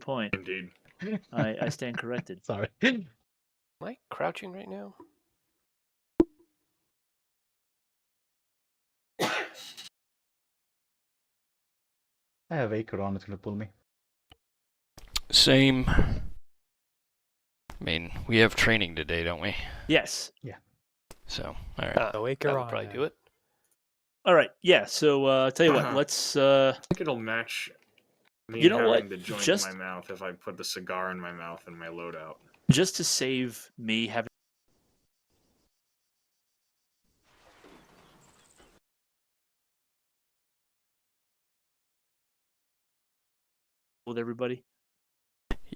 point. Indeed. I stand corrected. Sorry. Am I crouching right now? I have Acre on, it's gonna pull me. Same. I mean, we have training today, don't we? Yes. So, all right. So That Acre would on probably then. do it. All right. Yeah. So tell you what. Let's. I think it'll match me You know having what? the joint Just- in my mouth if I put the cigar in my mouth and my loadout. Just to save me having. With everybody.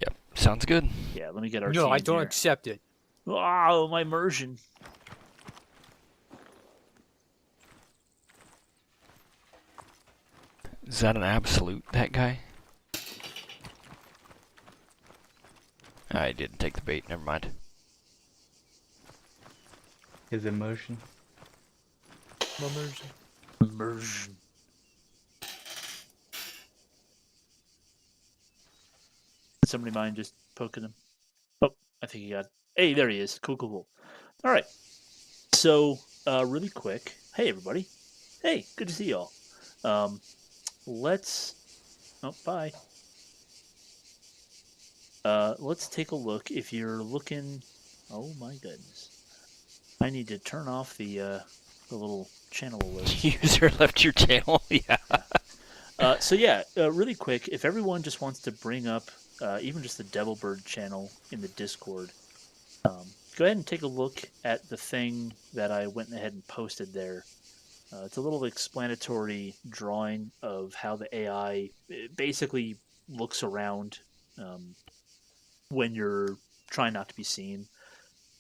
Yep. Sounds good. Yeah. Let me get our. No, I team don't here. accept it. Oh, my immersion. Is that an absolute, that guy? I didn't take the bait, never mind. His immersion. Immersion. Immersion. Somebody mind just poking him? Oh, I think he got. Hey, there he is. Cool, cool, cool. All right. So, really quick. Hey, everybody. Hey, good to see y'all. Let's. Oh, bye. Let's take a look. If you're looking. Oh my goodness. I need to turn off the little channel alert. User left your channel? Yeah. So yeah, really quick, if everyone just wants to bring up even just the Devilbird channel in the Discord, go ahead and take a look at the thing that I went ahead and posted there. It's a little explanatory drawing of how the AI basically looks around when you're trying not to be seen.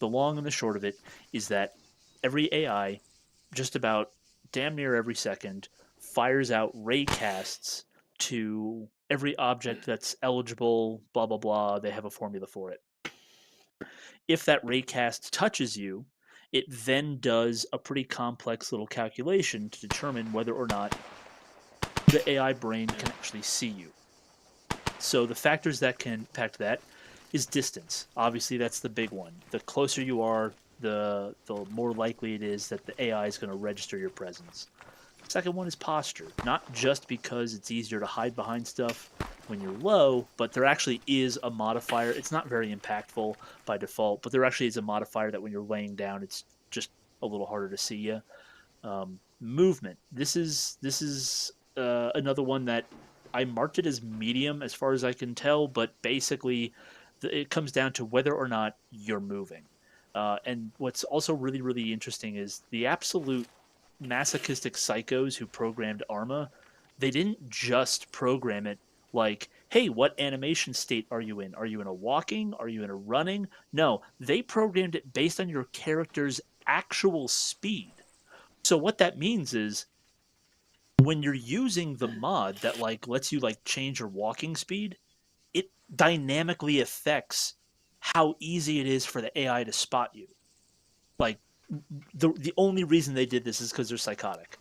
The long and the short of it is that every AI, just about damn near every second, fires out ray casts to every object that's eligible, blah, blah, blah. They have a formula for it. If that ray cast touches you, it then does a pretty complex little calculation to determine whether or not the AI brain can actually see you. So the factors that can impact that is distance. Obviously, that's the big one. The closer you are, the more likely it is that the AI is going to register your presence. Second one is posture. Not just because it's easier to hide behind stuff when you're low, but there actually is a modifier. It's not very impactful by default, but there actually is a modifier that when you're laying down, it's just a little harder to see you. Movement. This is another one that I marked it as medium as far as I can tell, but basically it comes down to whether or not you're moving. And what's also really, really interesting is the absolute masochistic psychos who programmed Arma, they didn't just program it like, hey, what animation state are you in? Are you in a walking? Are you in a running? No, they programmed it based on your character's actual speed. So what that means is when you're using the mod that like lets you like change your walking speed, it dynamically affects how easy it is for the AI to spot you. Like the only reason they did this is because they're psychotic.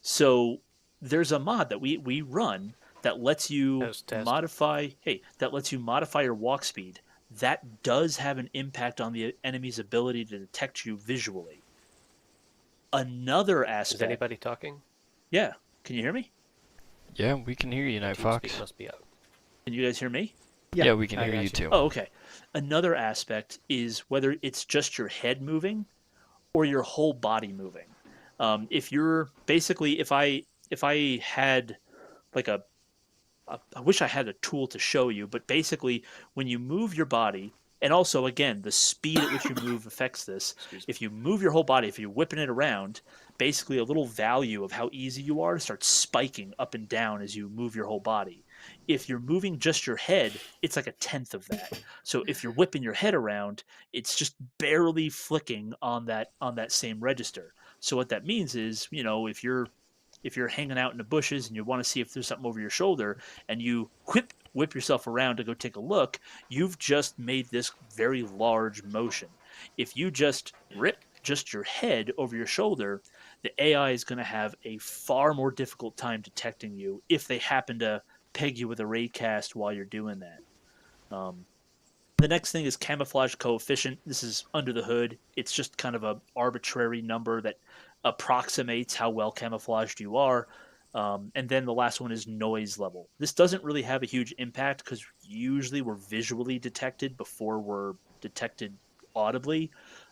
So there's a mod that we run that lets you modify. Hey, that lets you modify your walk speed. That does have an impact on the enemy's ability to detect you visually. Another aspect. Is anybody talking? Yeah. Can you hear me? Yeah, we can hear you, Night Fox. Must be up. Can you guys hear me? Yeah, we can I hear got you you. too. Oh, okay. Another aspect is whether it's just your head moving or your whole body moving. If you're basically, if I had like I wish I had a tool to show you, but basically when you move your body, and also again, the speed at which you move affects this. If you move your whole body, if you're whipping it around, basically a little value of how easy you are starts spiking up and down as you move your whole body. If you're moving just your head, it's like a tenth of that. So if you're whipping your head around, it's just barely flicking on that same register. So what that means is, you know, if you're hanging out in the bushes and you want to see if there's something over your shoulder and you whip yourself around to go take a look, you've just made this very large motion. If you just rip just your head over your shoulder, the AI is going to have a far more difficult time detecting you if they happen to peg you with a ray cast while you're doing that. The next thing is camouflage coefficient. This is under the hood. It's just kind of a arbitrary number that approximates how well camouflaged you are. And then the last one is noise level. This doesn't really have a huge impact because usually we're visually detected before we're detected audibly.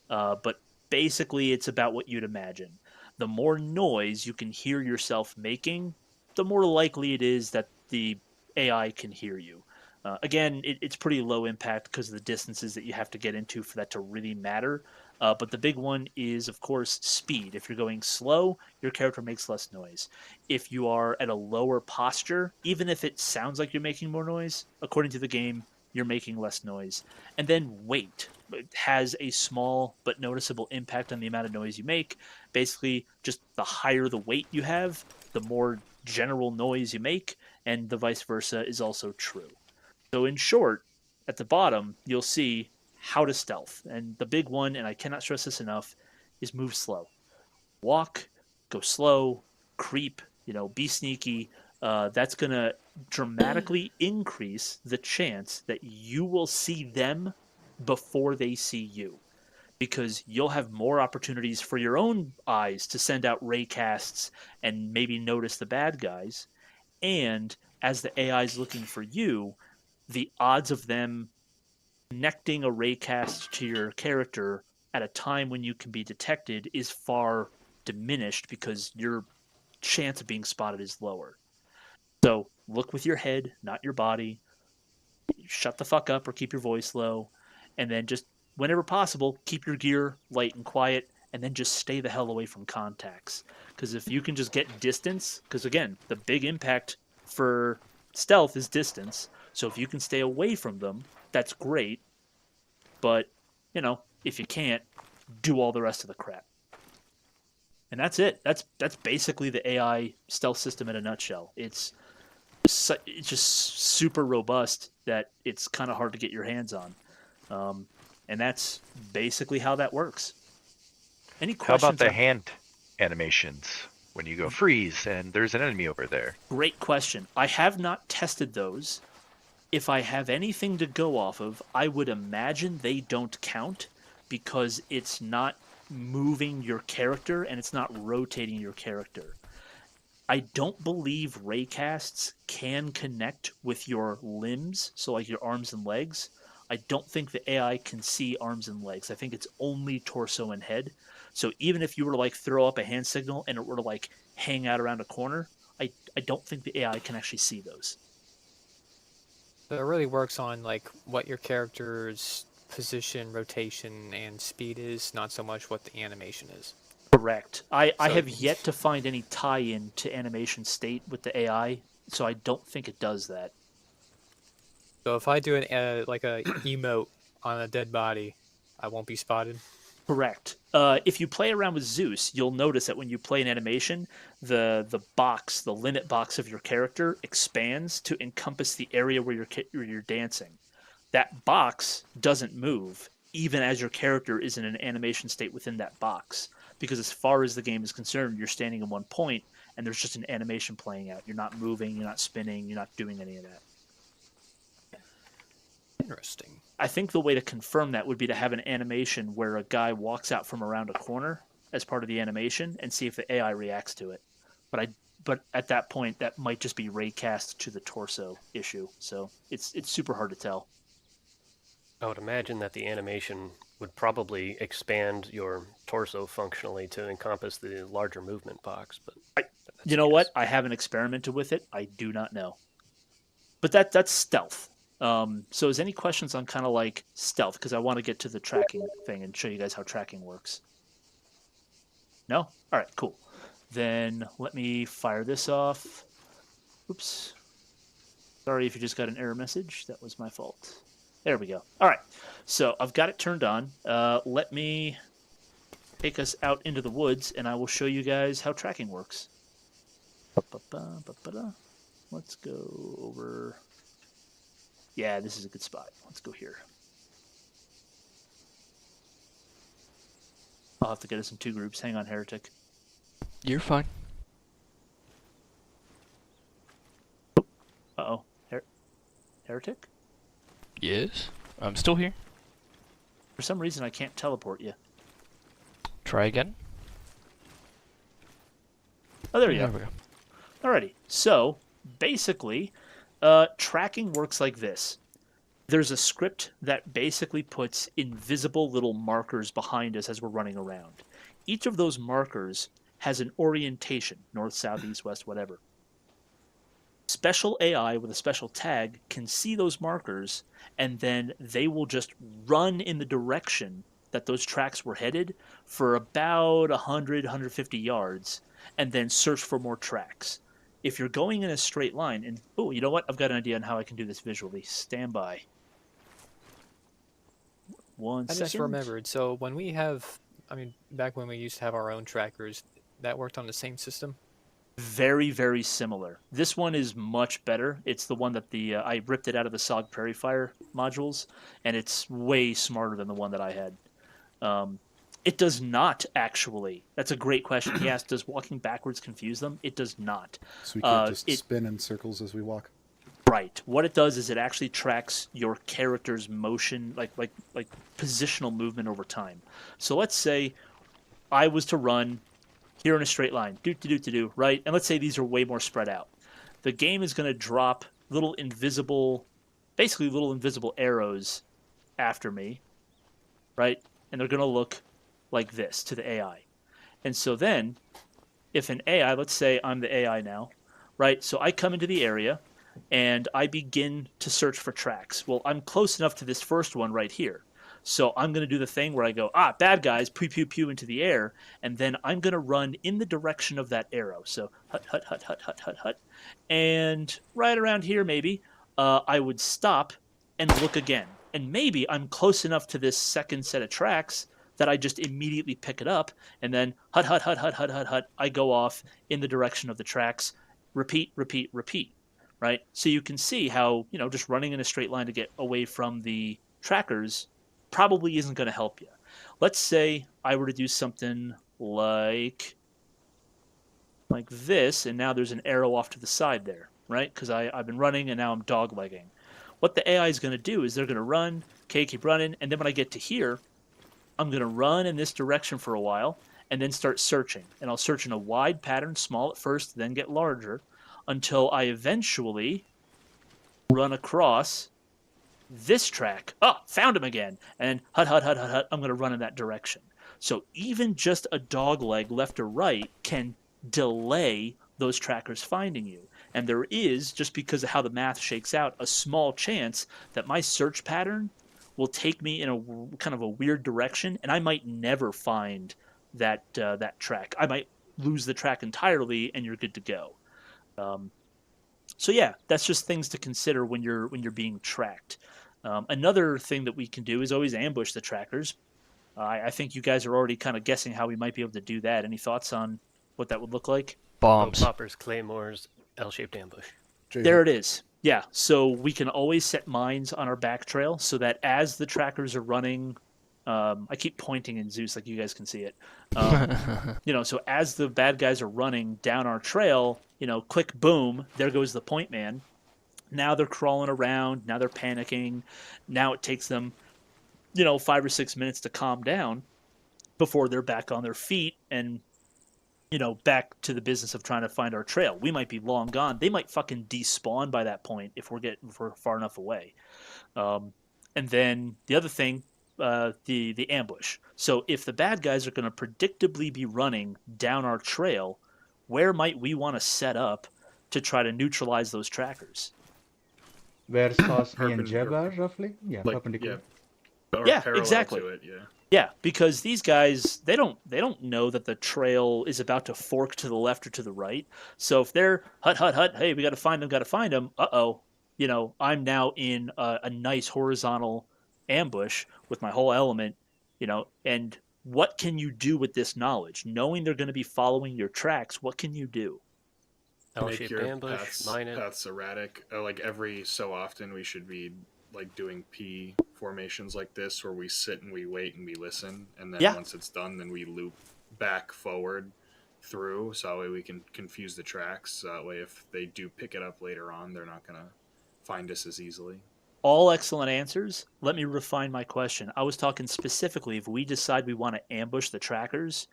But basically, it's about what you'd imagine. The more noise you can hear yourself making, the more likely it is that the AI can hear you. Again, it's pretty low impact because of the distances that you have to get into for that to really matter. But the big one is, of course, speed. If you're going slow, your character makes less noise. If you are at a lower posture, even if it sounds like you're making more noise, according to the game, you're making less noise. And then weight. It has a small but noticeable impact on the amount of noise you make. Basically, just the higher the weight you have, the more general noise you make, and the vice versa is also true. So in short, at the bottom, you'll see how to stealth. And the big one, and I cannot stress this enough, is move slow. Walk, go slow, creep, be sneaky. That's going to dramatically increase the chance that you will see them before they see you. Because you'll have more opportunities for your own eyes to send out ray casts and maybe notice the bad guys. And as the AI is looking for you, the odds of them connecting a raycast to your character at a time when you can be detected is far diminished because your chance of being spotted is lower. So look with your head, not your body. Shut the fuck up or keep your voice low. And then just, whenever possible, keep your gear light and quiet. And then just stay the hell away from contacts. Because if you can just get distance, because again, the big impact for stealth is distance. So if you can stay away from them, that's great. But, if you can't, do all the rest of the crap. And that's it. That's basically the AI stealth system in a nutshell. It's just super robust that it's kind of hard to get your hands on. And that's basically how that works. Any How about questions? the hand animations when you go freeze and there's an enemy over there? Great question. I have not tested those. If I have anything to go off of, I would imagine they don't count because it's not moving your character and it's not rotating your character. I don't believe raycasts can connect with your limbs, so like your arms and legs. I don't think the AI can see arms and legs. I think it's only torso and head. So even if you were to throw up a hand signal and it were to hang out around a corner, I don't think the AI can actually see those. So it really works on what your character's position, rotation, and speed is, not so much what the animation is. Correct. I have yet to find any tie-in to animation state with the AI, so I don't think it does that. So if I do an a emote on a dead body, I won't be spotted. Correct. If you play around with Zeus, you'll notice that when you play an animation, the limit box of your character expands to encompass the area where you're dancing. That box doesn't move, even as your character is in an animation state within that box. Because as far as the game is concerned, you're standing in one point, and there's just an animation playing out. You're not moving, you're not spinning, you're not doing any of that. Interesting. I think the way to confirm that would be to have an animation where a guy walks out from around a corner as part of the animation and see if the AI reacts to it. But at that point, that might just be raycast to the torso issue. So it's super hard to tell. I would imagine that the animation would probably expand your torso functionally to encompass the larger movement box. But you know what? I haven't experimented with it. I do not know. But that's stealth. So is any questions on kind of stealth? Because I want to get to the tracking thing and show you guys how tracking works. No? All right, cool. Then let me fire this off. Oops. Sorry if you just got an error message. That was my fault. There we go. All right. So I've got it turned on. Let me take us out into the woods, and I will show you guys how tracking works. Let's go over... Yeah, this is a good spot. Let's go here. I'll have to get us in two groups. Hang on, Heretic. You're fine. Uh-oh. Heretic? Yes, I'm still here. For some reason, I can't teleport you. Try again. Oh, there you There go. we go. Alrighty. So, basically, tracking works like this. There's a script that basically puts invisible little markers behind us as we're running around. Each of those markers has an orientation, north, south, east, west, whatever. Special AI with a special tag can see those markers, and then they will just run in the direction that those tracks were headed for about 100, 150 yards, and then search for more tracks. If you're going in a straight line, and oh, you know what? I've got an idea on how I can do this visually. Stand by. One I second. just remembered. So when we have, I mean, back when we used to have our own trackers, that worked on the same system. Very, very similar. This one is much better. It's the one that I ripped it out of the Sog Prairie Fire modules, and it's way smarter than the one that I had. It does not actually. That's a great question. He asked, does walking backwards confuse them? It does not. So we can't just spin in circles as we walk. Right. What it does is it actually tracks your character's motion, like positional movement over time. So let's say I was to run here in a straight line, right? And let's say these are way more spread out. The game is going to drop little invisible arrows after me, right? And they're going to look like this to the AI. And so then, if an AI, let's say I'm the AI now, right? So I come into the area and I begin to search for tracks. Well, I'm close enough to this first one right here. So I'm going to do the thing where I go, bad guys, pew, pew, pew into the air, and then I'm going to run in the direction of that arrow. So hut, hut, hut, hut, hut, hut, hut. And right around here, maybe, I would stop and look again. And maybe I'm close enough to this second set of tracks that I just immediately pick it up, and then hut, hut, hut, hut, hut, hut, hut, I go off in the direction of the tracks, repeat, repeat, repeat, right? So you can see how, just running in a straight line to get away from the trackers probably isn't going to help you. Let's say I were to do something like this, and now there's an arrow off to the side there, right? Because I've been running, and now I'm doglegging. What the AI is going to do is they're going to run, keep running, and then when I get to here, I'm going to run in this direction for a while, and then start searching. And I'll search in a wide pattern, small at first, then get larger, until I eventually run across this track. Found him again. And hut, hut, hut, hut, hut, I'm going to run in that direction. So even just a dog leg left or right can delay those trackers finding you. And there is, just because of how the math shakes out, a small chance that my search pattern will take me in a kind of a weird direction, and I might never find that track. I might lose the track entirely, and you're good to go. So yeah, that's just things to consider when you're being tracked. Another thing that we can do is always ambush the trackers. I think you guys are already kind of guessing how we might be able to do that. Any thoughts on what that would look like? Bombs. Poppers, claymores, L-shaped ambush. There it is. Yeah, so we can always set mines on our back trail so that as the trackers are running, I keep pointing in Zeus like you guys can see it. So as the bad guys are running down our trail, click, boom, there goes the point man. Now they're crawling around. Now they're panicking. Now it takes them, 5 or 6 minutes to calm down before they're back on their feet and, back to the business of trying to find our trail. We might be long gone. They might fucking despawn by that point if we're far enough away. And then the other thing, the ambush. So if the bad guys are going to predictably be running down our trail, where might we want to set up to try to neutralize those trackers? Where's Cosby and Jeb Perpendicular. are, roughly? Yeah, perpendicular. Or Yeah, parallel exactly. to it, yeah. Yeah, because these guys, they don't know that the trail is about to fork to the left or to the right. So if they're hut, hut, hut, hey, we got to find them, uh-oh, I'm now in a nice horizontal ambush with my whole element, and what can you do with this knowledge? Knowing they're going to be following your tracks, what can you do? Make L-shaped your ambush, mine it. paths erratic. Like every so often we should be like doing P formations like this where we sit and we wait and we listen, and then Yeah. once it's done then we loop back forward through, so that way we can confuse the tracks. So that way, if they do pick it up later on, they're not gonna find us as easily. All excellent answers. Let me refine my question. I was talking specifically if we decide we want to ambush the trackers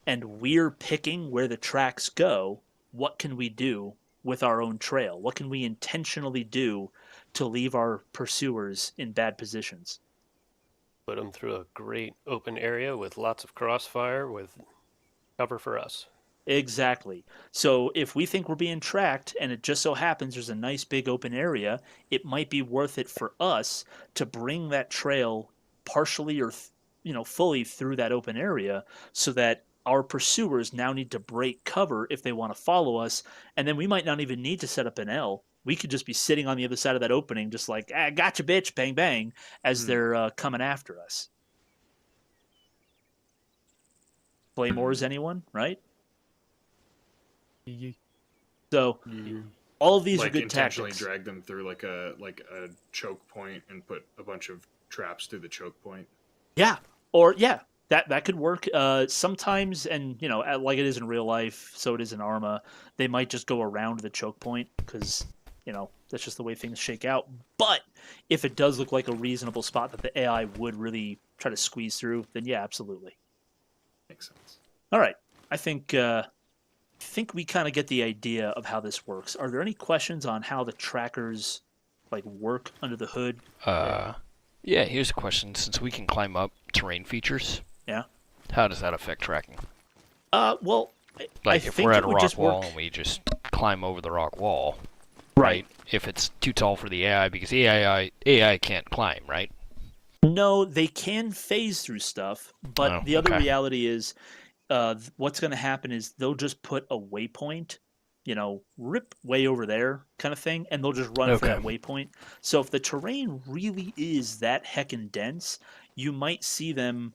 and we're picking where the tracks go, what can we do with our own trail? What can we intentionally do to leave our pursuers in bad positions? Put them through a great open area with lots of crossfire with cover for us. Exactly. So if we think we're being tracked and it just so happens there's a nice big open area, it might be worth it for us to bring that trail partially or fully through that open area so that our pursuers now need to break cover if they want to follow us, and then we might not even need to set up an L. We could just be sitting on the other side of that opening just like, gotcha bitch, bang bang, as they're coming after us. Claymores, anyone, right? So all of these are good intentionally tactics. Drag them through like a choke point and put a bunch of traps through the choke point. Yeah, or that could work. Sometimes, and like it is in real life, so it is in Arma. They might just go around the choke point because that's just the way things shake out. But if it does look like a reasonable spot that the AI would really try to squeeze through, then yeah, absolutely. Makes sense. All right, I think we kind of get the idea of how this works. Are there any questions on how the trackers work under the hood? Yeah, here's a question. Since we can climb up terrain features, Yeah. how does that affect tracking? Well, Like I if think we're at it a would rock just wall work. and we just climb over the rock wall, Right. If it's too tall for the AI, because the AI can't climb, right? No, they can phase through stuff, but Oh, the other okay. reality is what's going to happen is they'll just put a waypoint, rip way over there kind of thing, and they'll just run for that waypoint. So if the terrain really is that heckin' dense, you might see them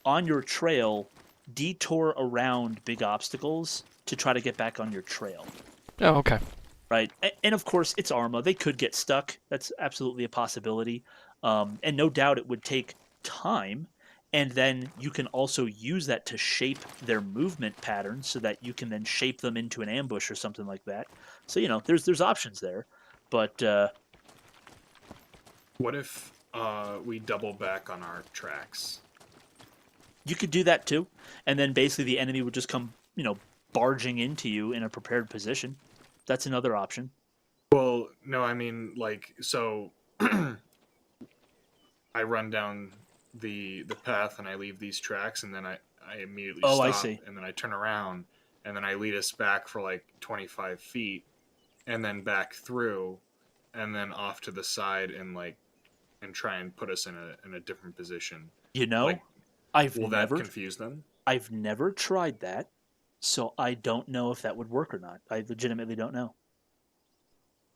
on your trail detour around big obstacles to try to get back on your trail. Oh, okay. Right. And of course, it's Arma. They could get stuck. That's absolutely a possibility. And no doubt it would take time. And then you can also use that to shape their movement patterns so that you can then shape them into an ambush or something like that. So, there's options there. But what if we double back on our tracks? you could do that too. And then basically the enemy would just come, barging into you in a prepared position. That's another option. Well, no, I mean, so I run down the path and I leave these tracks, and then I immediately stop, I see. and then I turn around, and then I lead us back for 25 feet, and then back through, and then off to the side, and try and put us in a different position. Will that confuse them? I've never tried that, so I don't know if that would work or not. I legitimately don't know.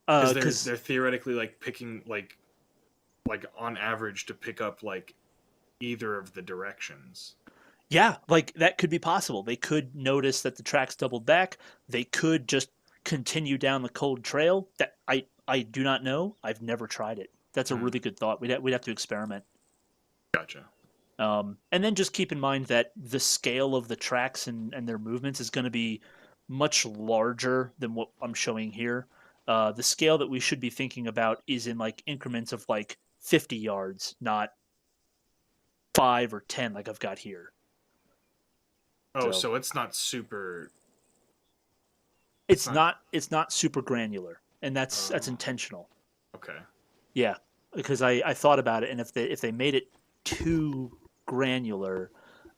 Because they're theoretically picking on average to pick up either of the directions. Yeah, that could be possible. They could notice that the tracks doubled back. They could just continue down the cold trail. That I do not know. I've never tried it. That's a really good thought. We'd have to experiment. Gotcha. And then just keep in mind that the scale of the tracks and their movements is going to be much larger than what I'm showing here. The scale that we should be thinking about is in increments of 50 yards, not 5 or 10 like I've got here. Oh, so it's not super. It's not super granular, and that's intentional. Okay. Yeah, because I thought about it, and if they made it too granular,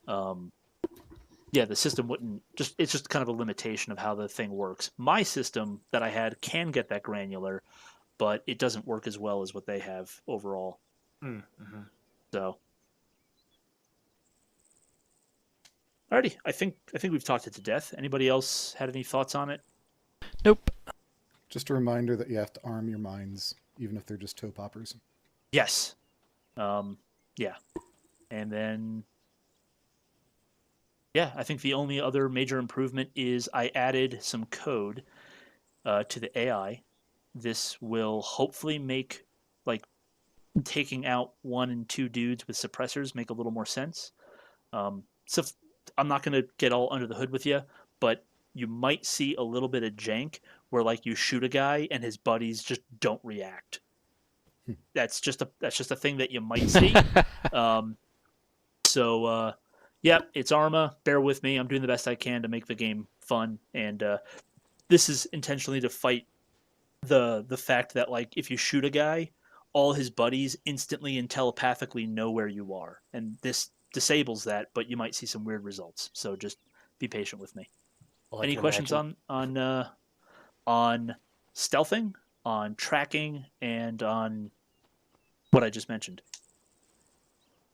the system wouldn't it's just kind of a limitation of how the thing works. My system that I had can get that granular, but it doesn't work as well as what they have overall. Mm-hmm. So, alrighty, I think we've talked it to death. Anybody else had any thoughts on it? Nope. Just a reminder that you have to arm your mines, even if they're just toe poppers. Yes. Yeah. And then, I think the only other major improvement is I added some code to the AI. This will hopefully make taking out 1 and 2 dudes with suppressors make a little more sense. So I'm not going to get all under the hood with you, but you might see a little bit of jank where like you shoot a guy and his buddies just don't react. That's just a thing that you might see. Yeah, it's Arma. Bear with me. I'm doing the best I can to make the game fun, and this is intentionally to fight the fact that like if you shoot a guy, all his buddies instantly and telepathically know where you are, and this disables that. But you might see some weird results. So just be patient with me. Well, Any questions on stealthing, on tracking, and on what I just mentioned?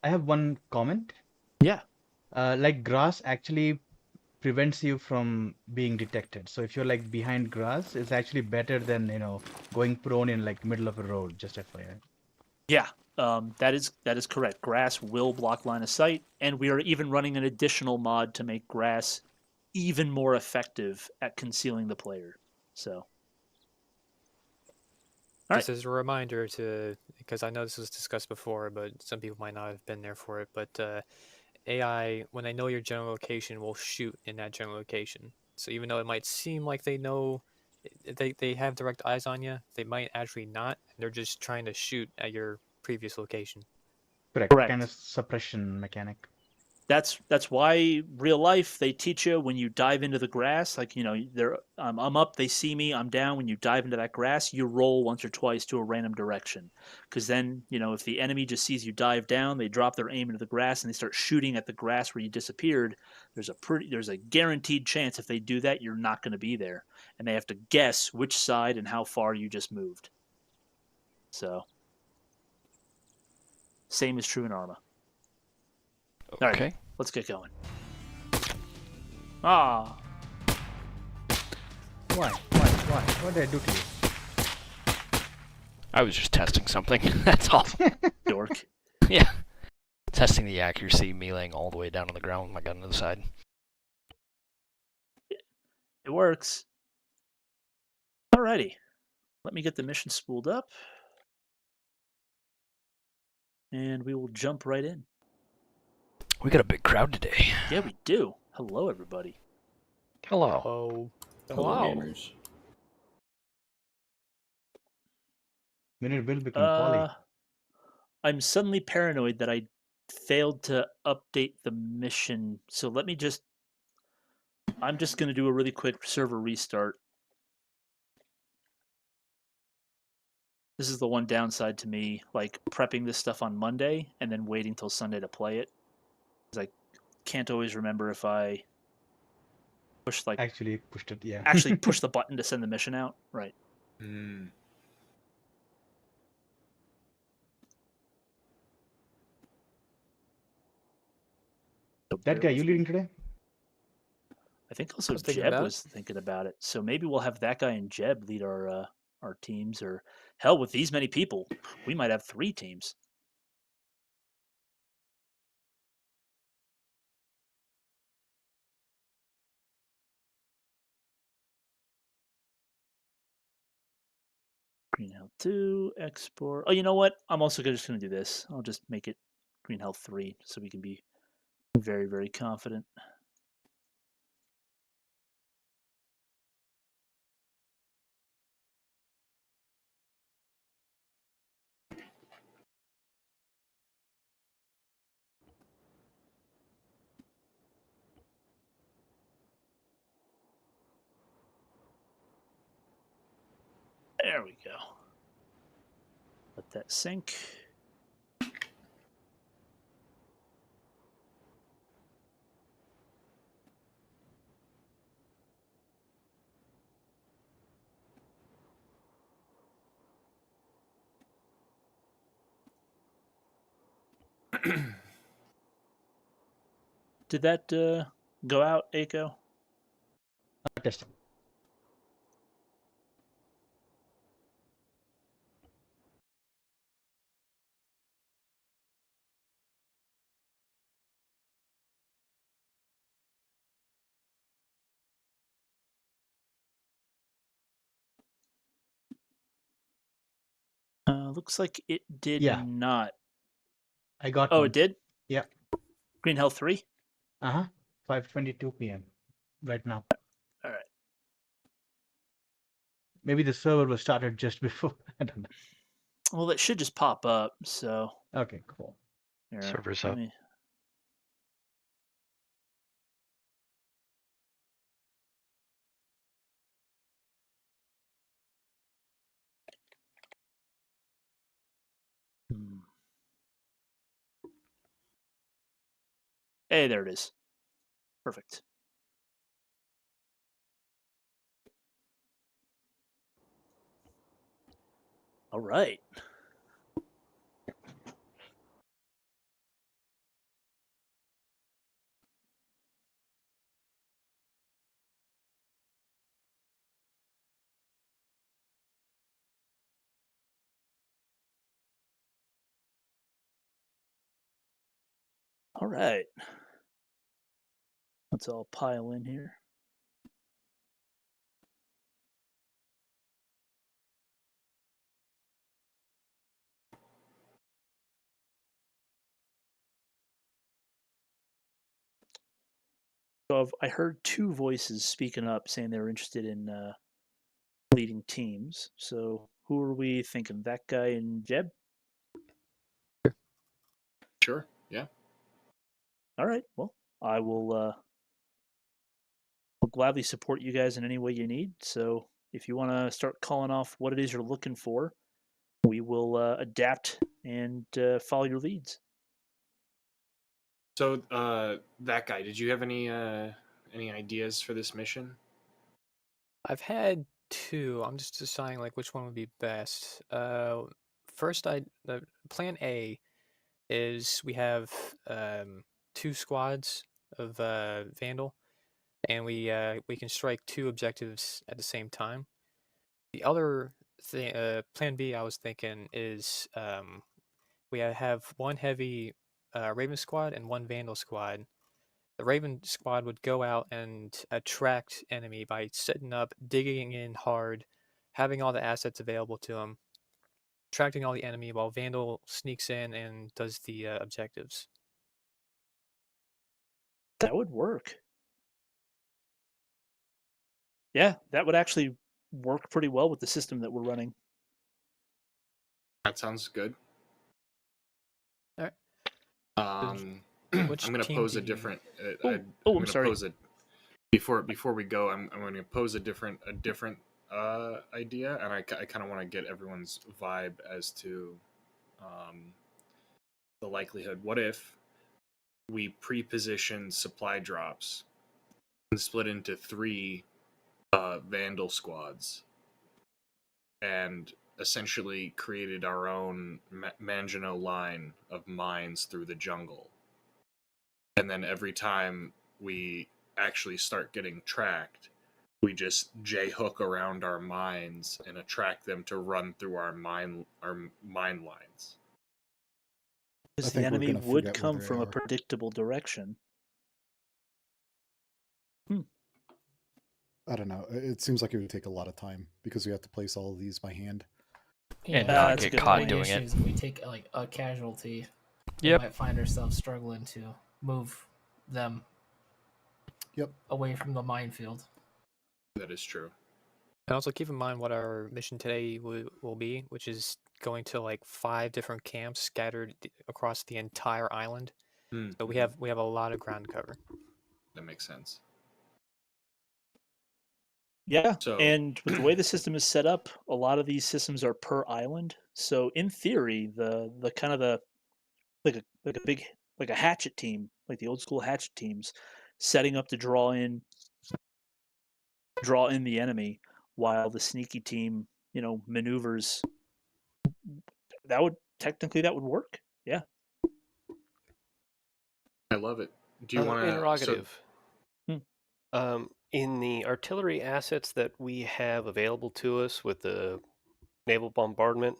I have one comment. Yeah. Like grass actually prevents you from being detected. So if you're like behind grass, it's actually better than, going prone in like middle of a road, just FYI. Yeah, that is correct. Grass will block line of sight, and we are even running an additional mod to make grass even more effective at concealing the player. So, This is a reminder because I know this was discussed before, but some people might not have been there for it. But AI, when they know your general location, will shoot in that general location. So even though it might seem like they know, they have direct eyes on you, they might actually not. They're just trying to shoot at your previous location. Correct. Kind of suppression mechanic. That's why real life they teach you when you dive into the grass, like I'm up, they see me, I'm down. When you dive into that grass, you roll once or twice to a random direction, because then if the enemy just sees you dive down, they drop their aim into the grass and they start shooting at the grass where you disappeared. There's a guaranteed chance if they do that you're not going to be there, and they have to guess which side and how far you just moved. So same is true in Arma. Okay. All right, let's get going. Ah. Why? What did I do to you? I was just testing something. That's all. Dork. Yeah. Testing the accuracy, meleeing all the way down on the ground with my gun to the side. It works. Alrighty. Let me get the mission spooled up. And we will jump right in. We got a big crowd today. Yeah, we do. Hello, everybody. Hello. Gamers. Minute will become poly. I'm suddenly paranoid that I failed to update the mission. So I'm just going to do a really quick server restart. This is the one downside to me, like prepping this stuff on Monday and then waiting till Sunday to play it. Because I can't always remember if I Actually pushed it, yeah. actually push the button to send the mission out. Right. That guy, you leading today? I think also thinking Jeb about was thinking about it. So maybe we'll have that guy and Jeb lead our teams, or hell, with these many people, we might have 3 teams. Green Health 2, export. Oh, you know what? I'm also just going to do this. I'll just make it Green Health 3 so we can be very, very confident. There we go. Let that sink. Did that go out, Aiko? Testing. Looks like it did Yeah. not. I got Oh, one. it did? Yeah. Green Health 3? Uh-huh. 5:22 p.m. right now. All right. Maybe the server was started just before. I don't know. Well, that should just pop up. So Okay, cool. here, Server's let up. me- Hmm. Hey, there it is. Perfect. All right. All right. Let's all pile in here. So I heard two voices speaking up saying they were interested in leading teams. So who are we thinking? That guy and Jeb? Sure. Yeah. All right. Well, I will gladly support you guys in any way you need. So if you want to start calling off what it is you're looking for, we will adapt and follow your leads. So that guy, did you have any ideas for this mission? I've had two. I'm just deciding like which one would be best. First, the plan A is we have two squads of Vandal, and we can strike two objectives at the same time. The other thing, plan B, I was thinking is we have one heavy Raven squad and one Vandal squad. The Raven squad would go out and attract enemy by setting up, digging in hard, having all the assets available to them, attracting all the enemy while Vandal sneaks in and does the objectives. That would work. Yeah, that would actually work pretty well with the system that we're running. That sounds good. All right. I'm Which going to team pose do a you- different. I'm gonna sorry. Pose a, before we go, I'm going to pose a different idea, and I kind of want to get everyone's vibe as to the likelihood. What if we pre-position supply drops and split into three Vandal squads, and essentially created our own Maginot line of mines through the jungle. And then every time we actually start getting tracked, we just J-hook around our mines and attract them to run through our mine lines. Because the think we're enemy gonna would forget where come they from a are. predictable direction. I don't know. It seems like it would take a lot of time because we have to place all of these by hand. And Yeah, not that's a get good caught point. doing issue it. is if we take like a casualty, we Yep. might find ourselves struggling to move them Yep. away from the minefield. That is true. And also keep in mind what our mission today will be, which is going to like 5 different camps scattered across the entire island. So we have a lot of ground to cover. That makes sense. Yeah, So- and with the way the system is set up, a lot of these systems are per island. So in theory, the kind of the like a hatchet team, like the old school hatchet teams, setting up to draw in the enemy while the sneaky team, maneuvers. That would work. Yeah. I love it. Do you want to interrogative? Hmm. In the artillery assets that we have available to us with the naval bombardment,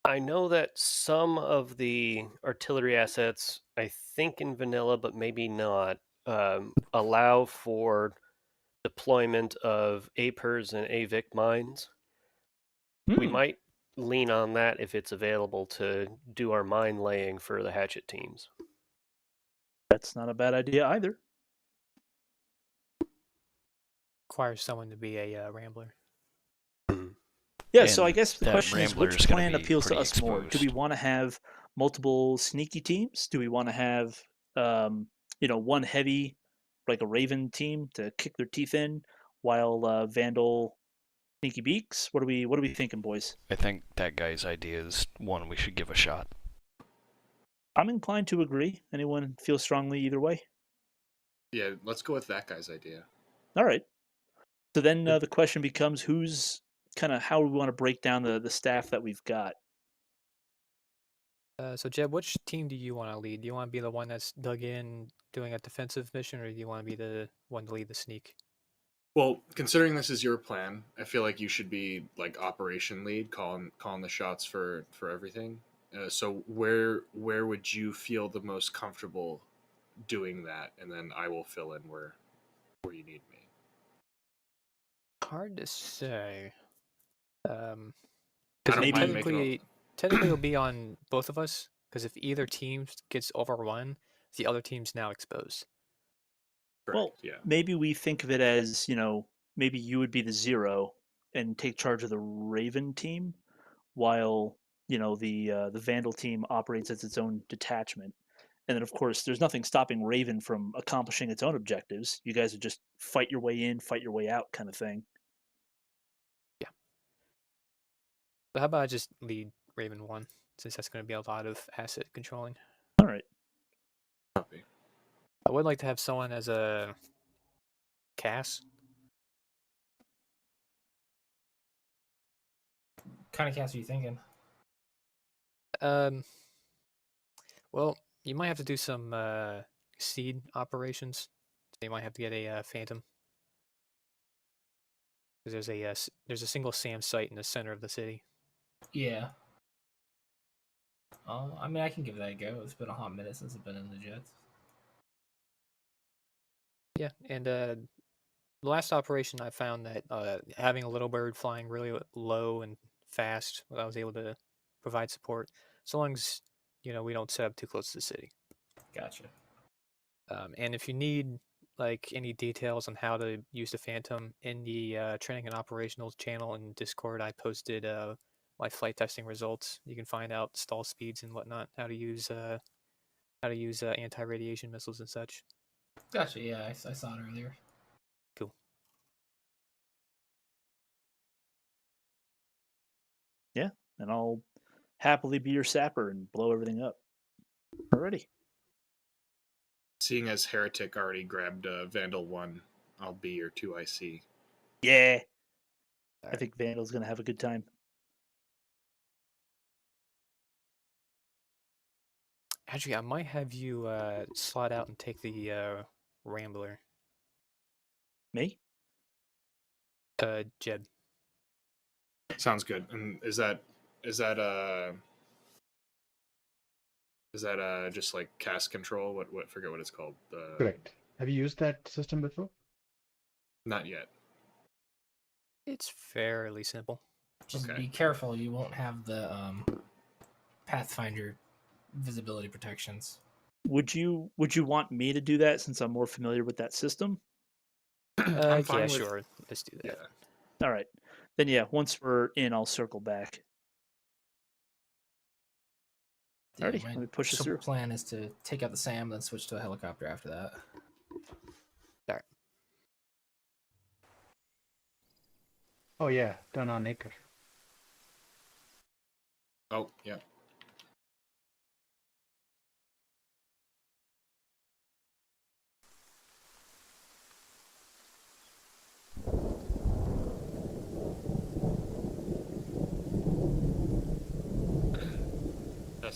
I know that some of the artillery assets, I think in vanilla, but maybe not, allow for deployment of APERs and AVIC mines. We might lean on that if it's available to do our mine laying for the hatchet teams. That's not a bad idea either. Requires someone to be a Rambler. Yeah, so I And guess the that question is, Rambler's which gonna plan be appeals to pretty us more? Do we exposed. want to have multiple sneaky teams? Do we want to have, one heavy, like a Raven team to kick their teeth in, while Vandal sneaky beaks? What are we thinking, boys? I think that guy's idea is one we should give a shot. I'm inclined to agree. Anyone feel strongly either way? Yeah, let's go with that guy's idea. All right. So then the question becomes, who's kind of how we want to break down the staff that we've got. So Jeb, which team do you want to lead? Do you want to be the one that's dug in doing a defensive mission, or do you want to be the one to lead the sneak? Well, considering this is your plan, I feel like you should be like operation lead, calling the shots for everything. So where would you feel the most comfortable doing that, and then I will fill in where you need me. Hard to say. I Because don't mind making technically it'll be on both of us. Because if either team gets overrun, the other team's now exposed. Correct, Well, yeah. maybe we think of it as, maybe you would be the 0 and take charge of the Raven team, while the Vandal team operates as its own detachment. And then, of course, there's nothing stopping Raven from accomplishing its own objectives. You guys would just fight your way in, fight your way out, kind of thing. Yeah. But how about I just lead Raven 1, since that's going to be a lot of asset controlling. All right. Copy. I would like to have someone as a Cass. What kind of cast are you thinking? Well, you might have to do some seed operations. So you might have to get a Phantom. Because there's a single SAM site in the center of the city. Yeah. I mean, I can give that a go. It's been a hot minute since I've been in the jets. Yeah, and the last operation I found that having a little bird flying really low and fast, I was able to provide support, so long as we don't set up too close to the city. Gotcha. And if you need any details on how to use the Phantom in the training and operational channel in Discord, I posted my flight testing results. You can find out stall speeds and whatnot, how to use anti-radiation missiles and such. Gotcha. Yeah, I saw it earlier. Cool. Yeah, and I'll happily be your sapper and blow everything up. Alrighty. Seeing as Heretic already grabbed Vandal 1, I'll be your 2IC. Yeah. I think Vandal's going to have a good time. Actually, I might have you slot out and take the Rambler. Me? Jeb. Sounds good. And is that just like cast control? What forget what it's called. Correct. Have you used that system before? Not yet. It's fairly simple. Just Okay. be careful. You won't have the Pathfinder visibility protections. Would you want me to do that since I'm more familiar with that system? I'm fine Yeah, with- sure. Let's do that. Yeah. All right. Then yeah, once we're in, I'll circle back. Alrighty, let me push this through. Plan is to take out the SAM, then switch to a helicopter after that. Alright. Oh yeah, turn on Acre. Oh, yeah.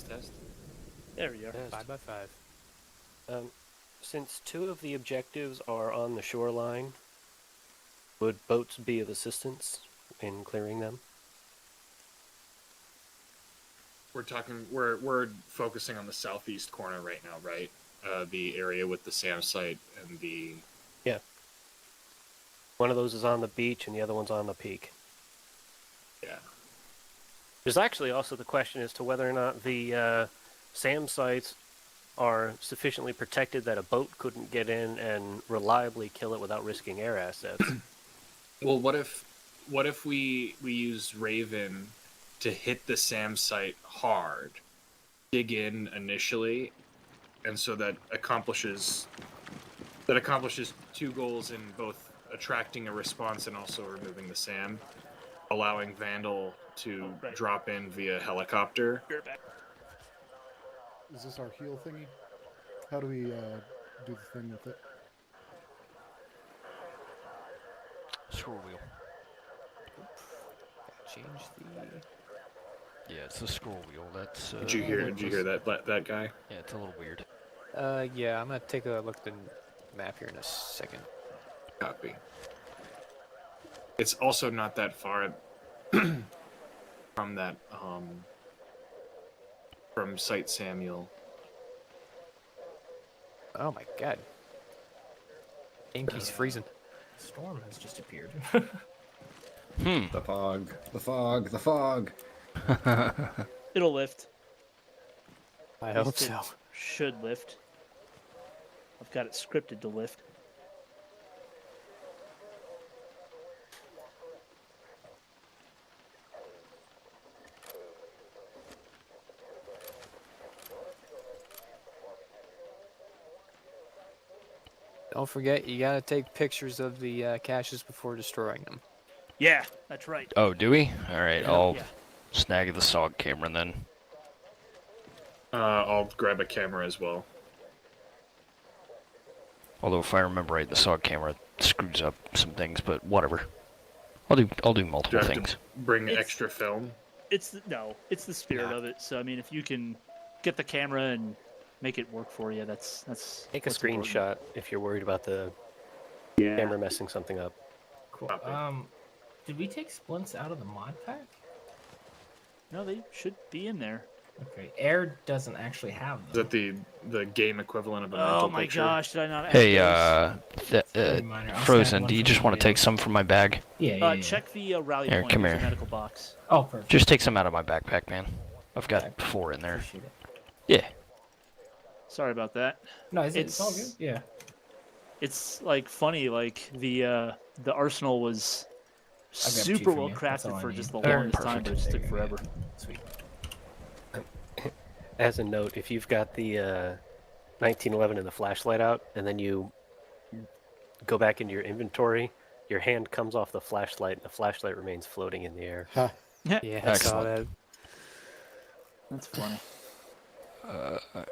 Test. There we are. 5x5. Since 2 of the objectives are on the shoreline, would boats be of assistance in clearing them? We're focusing on the southeast corner right now, right? The area with the SAM site and the... Yeah. One of those is on the beach and the other one's on the peak. Yeah. There's actually also the question as to whether or not the SAM sites are sufficiently protected that a boat couldn't get in and reliably kill it without risking air assets. Well, what if we use Raven to hit the SAM site hard, dig in initially, and so that accomplishes two goals in both attracting a response and also removing the SAM, allowing Vandal to drop in via helicopter. Is this our heal thingy? How do we do the thing with it? Scroll wheel. Change the. Yeah, it's the scroll wheel. That's. Did you hear that guy? Yeah, it's a little weird. Yeah, I'm gonna take a look at the map here in a second. Copy. It's also not that far from that from Site Samuel. Oh my god. Game keeps freezing. Storm has just appeared. The fog. The fog. The fog. It'll lift. I At hope least so. it should lift. I've got it scripted to lift. Don't forget, you gotta take pictures of the caches before destroying them. Yeah, that's right. Oh, do we? All right, Yeah, I'll yeah. snag the SOG camera then. I'll grab a camera as well. Although if I remember right, the SOG camera screws up some things, but whatever. I'll do Do multiple I have things. to bring It's- extra film? It's the spirit of it. So I mean, if you can get the camera and make it work for you, that's Take a what's important. screenshot if you're worried about the Yeah. camera messing something up. Cool. Copy. Did we take splints out of the mod pack? No, they should be in there. Okay. Air doesn't actually have Is them. that the game equivalent of a Oh mental my picture? gosh, did I not? Add Hey, those? Very minor. I'll snap Frozen, one do you from just the want to take video. some from my bag? Yeah. Check the rally Here, point. come There's a here. medical box. Oh, perfect. Just take some out of my backpack, man. I've got Okay. 4 in there. Appreciate it. Yeah. Sorry about that. No, it's all good. It's- Yeah. It's like funny, like the Arsenal was I'll grab super two from well you. That's all crafted I for need. just the Or- longest time, but it just There took you go, forever. Sweet. As a note, if you've got the 1911 and the flashlight out, and then you go back into your inventory, your hand comes off the flashlight, and the flashlight remains floating in the air. Ha. Yeah, I saw Excellent. that. That's funny. Alright.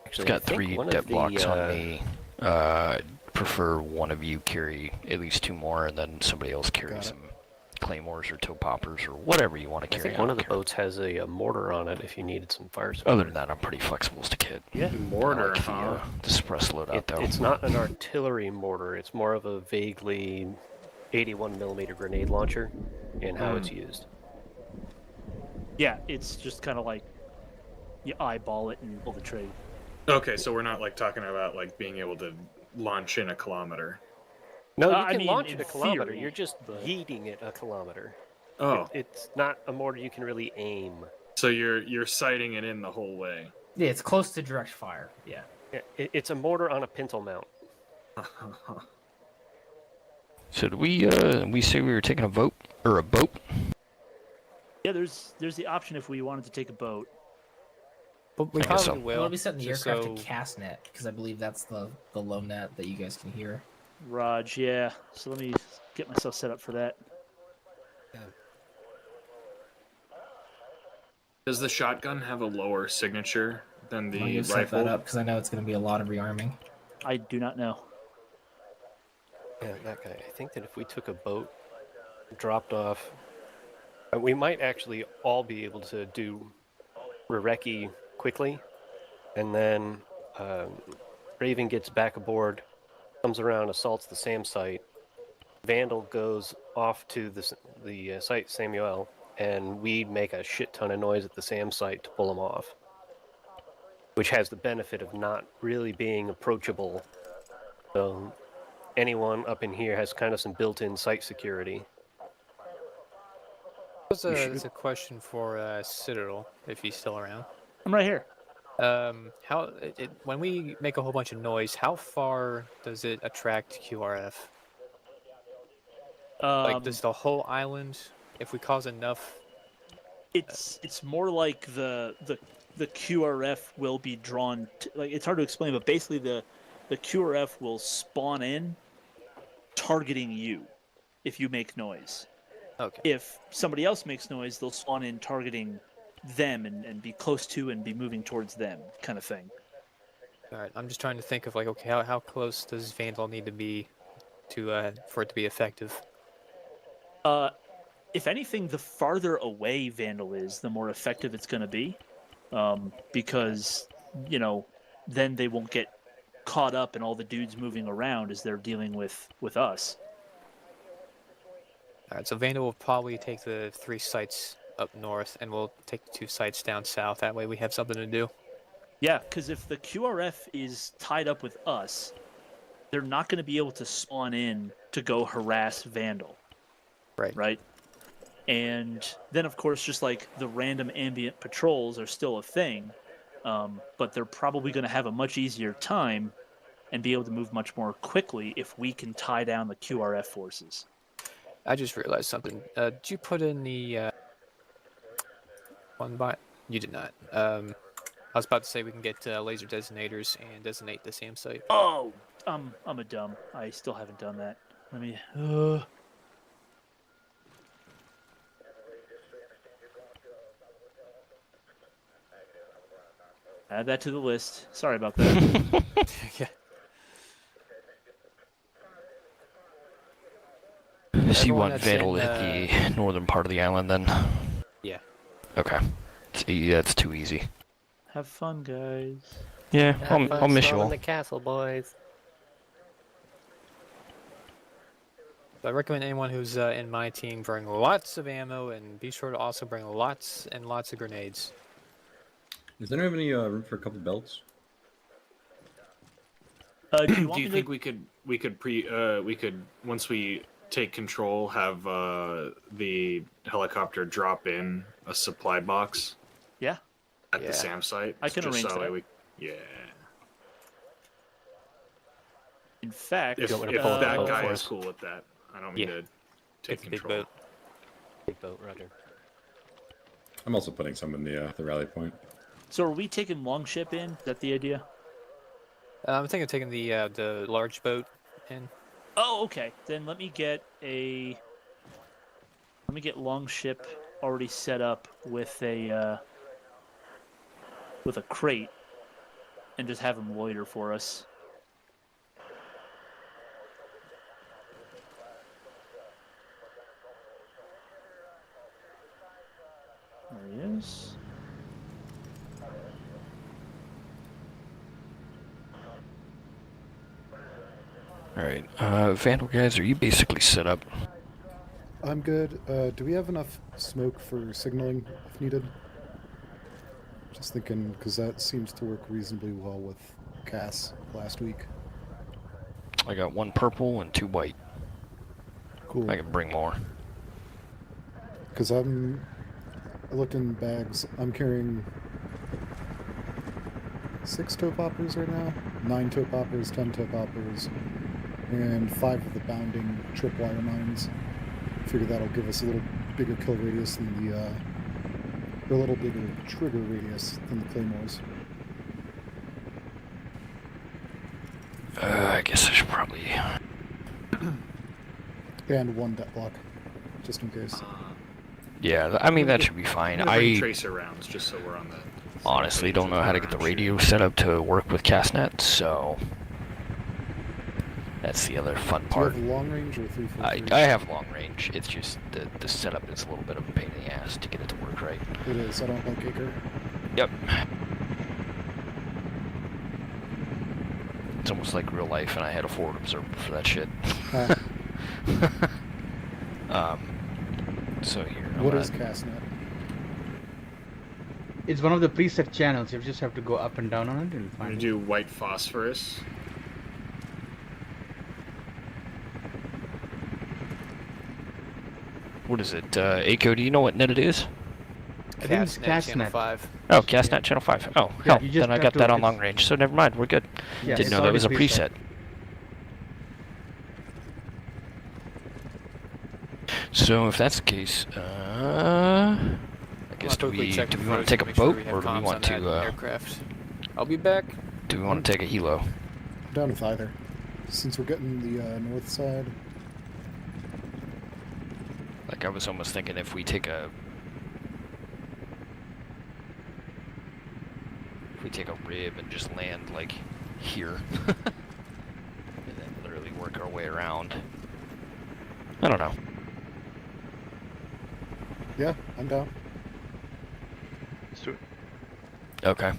Actually, I've got I think 3 one of dev blocks the, on me. I'd prefer one of you carry at least 2 more, and then somebody else carry Got it. some claymores or toe poppers or whatever you want to I carry. think one don't of the care. boats has a mortar on it if you needed some fire support. Other than that, I'm pretty flexible as a kid. Yeah. Mortar, I like huh? the suppress loadout, though. It's not an artillery mortar. It's more of a vaguely 81 millimeter grenade launcher in how it's used. Yeah, it's just kind of like you eyeball it and pull the trigger. Okay, so we're not like talking about like being able to launch in a kilometer. No, you I can mean, launch in it a kilometer. theory, You're just but- yeeting it a kilometer. Oh, It's not a mortar you can really aim. so you're sighting it in the whole way. Yeah, it's close to direct fire. Yeah. Yeah, it's a mortar on a pintle mount. So did we say we were taking a boat? Yeah, there's the option if we wanted to take a boat. But we I guess probably so. will. Well, we set the just aircraft so- to cast net because I believe that's the low net that you guys can hear. Raj, yeah. So let me get myself set up for that. Does the shotgun have a lower signature than I'm the gonna set rifle? that up because I know it's going to be a lot of rearming. I do not know. Yeah, that guy. I think that if we took a boat, dropped off, we might actually all be able to do Rereki quickly, and then Raven gets back aboard, comes around, assaults the SAM site. Vandal goes off to the site Samuel, and we make a shit ton of noise at the SAM site to pull him off, which has the benefit of not really being approachable. So anyone up in here has kind of some built-in site security. There's a question for Citadel, if he's still around. I'm right here. When we make a whole bunch of noise, how far does it attract QRF? Like, does the whole island, if we cause enough? It's more like the QRF will be drawn to, like, it's hard to explain, but basically the QRF will spawn in targeting you if you make noise. Okay. If somebody else makes noise, they'll spawn in targeting them and be close to and be moving towards them, kind of thing. All right, I'm just trying to think of, like, okay, how close does Vandal need to be to for it to be effective? If anything, the farther away Vandal is, the more effective it's going to be, because then they won't get caught up in all the dudes moving around as they're dealing with us. All right, so Vandal will probably take the 3 sites up north, and we'll take the 2 sites down south. That way we have something to do. Yeah, because if the QRF is tied up with us, they're not going to be able to spawn in to go harass Vandal. Right? And then, of course, just like the random ambient patrols are still a thing, but they're probably going to have a much easier time and be able to move much more quickly if we can tie down the QRF forces. I just realized something. Did you put in the one by? You did not. I was about to say we can get laser designators and designate the SAM site. Oh, I'm a dumb. I still haven't done that. Let me. Add that to the list. Sorry about that. Yeah. So you Everyone want that's Vandal in, to hit the northern part of the island then? Yeah. Okay. Yeah, it's too easy. Have fun, guys. Yeah, I'll miss you in all. the castle, boys. So I recommend anyone who's in my team bring lots of ammo, and be sure to also bring lots and lots of grenades. Does anyone have any room for a couple belts? Do you, Do you think we could once we take control have the helicopter drop in a supply box? Yeah. At the SAM site. I can arrange that. Yeah. In fact, If that guy is cool with that, I don't mean to take control. Big boat, Roger. I'm also putting some in the rally point. So are we taking Longship in? Is that the idea? I'm thinking of taking the large boat in. Oh, okay. Then let me get Longship already set up with a crate, and just have him loiter for us. There he is. Alright, Vandal guys, are you basically set up? I'm good. Do we have enough smoke for signaling if needed? Just thinking, because that seems to work reasonably well with Cass last week. I got 1 purple and 2 white. Cool. I can bring more. Because I looked in bags. I'm carrying 6 toe poppers right now, 9 toe poppers, 10 toe poppers, and 5 of the bounding tripwire mines. Figure that'll give us a little bigger kill radius than or a little bigger trigger radius than the claymores. I guess I should probably... And 1 debt block, just in case. Yeah, I mean, that should be fine. I'm gonna bring tracer rounds just so we're on the... honestly don't know how to get the radio set up to work with Castnet, so... That's the other fun part. Do you have long range or 343? I have long range. It's just the setup is a little bit of a pain in the ass to get it to work right. It is. I don't like Acre. Yep. It's almost like real life, and I had a forward observer for that shit. So here. What is Castnet? It's one of the preset channels. You just have to go up and down on it. You'll I'm find gonna it. do white phosphorus. what is it? Aiko, do you know what net it is? I think it's Castnet Channel Castnet. 5. Oh, Castnet Channel 5. Oh, Yeah, hell, you just then I have got to- that on it's- long range, so never mind, we're good. Yeah, Didn't it's know that already was a preset. preset. So if that's the case, I guess do we want to take a boat or do we want to aircraft? I'll be back. do we want to take a helo? I'm down with either. Since we're getting the north side, Like I was almost thinking if we take a rib and just land like here, and then literally work our way around. I don't know. yeah, I'm down. Let's do it. Okay.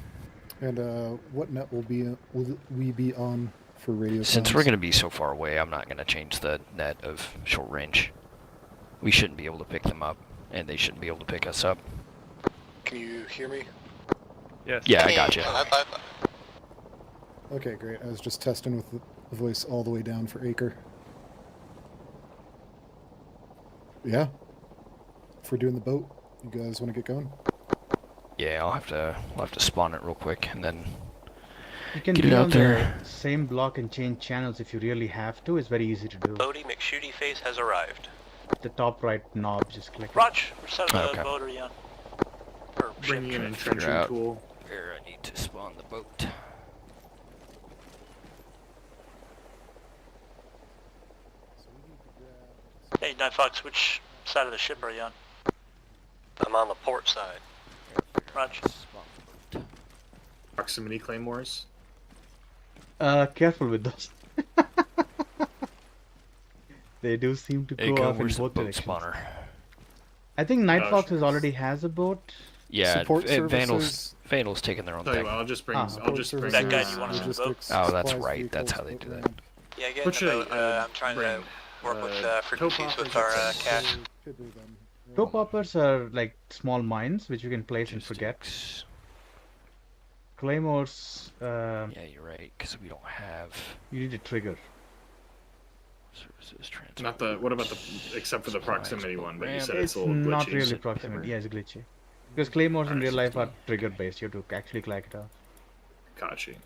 And what net will we be on for radio? Since comms? we're going to be so far away, I'm not going to change the net of short range. We shouldn't be able to pick them up, and they shouldn't be able to pick us up. Can you hear me? Yes. Yeah, I got you. Okay, great. I was just testing with the voice all the way down for Acre. Yeah. If we're doing the boat, you guys want to get going? Yeah, I'll have to spawn it real quick, and then You can get be it out on there. the same block and change channels if you really have to. It's very easy to do. Bodie McShooty face has arrived. The top right knob, just click it. Rog, we're setting Oh, the okay. boat or you on? Or Bringing ship. in an Figure entrenching out tool. where I need to spawn the boat. Hey, Night Fox, which side of the ship are you on? I'm on the port side. Rog. Proximity claymores. Careful with those. They do seem to go Aiko, off in where's the both boat directions. spawner? I think Night Oh, Fox sure. already has a boat. Yeah, Support Vandal's taking their own Tell you thing. what, I'll just bring. Ah. I'll Support just bring. That guy, do you want us on the boat? logistics, Oh, that's supplies, right. That's vehicles, how they do that. boat Yeah, get What in the should boat. I, I'm trying bring? to work with toe frequencies with poppers our or cash. ramp. Could be them. Yeah. Toe poppers are like small mines which you can place and forget. Logistics. Claymores, Yeah, you're right, because we don't have you need a trigger. services transport. Not the. What about the? Except for the proximity one, but you said It's it's a little glitchy. not really proximity. Yeah, it's glitchy. Because claymores in Alright, real life 16. are trigger based. You have to actually click it off.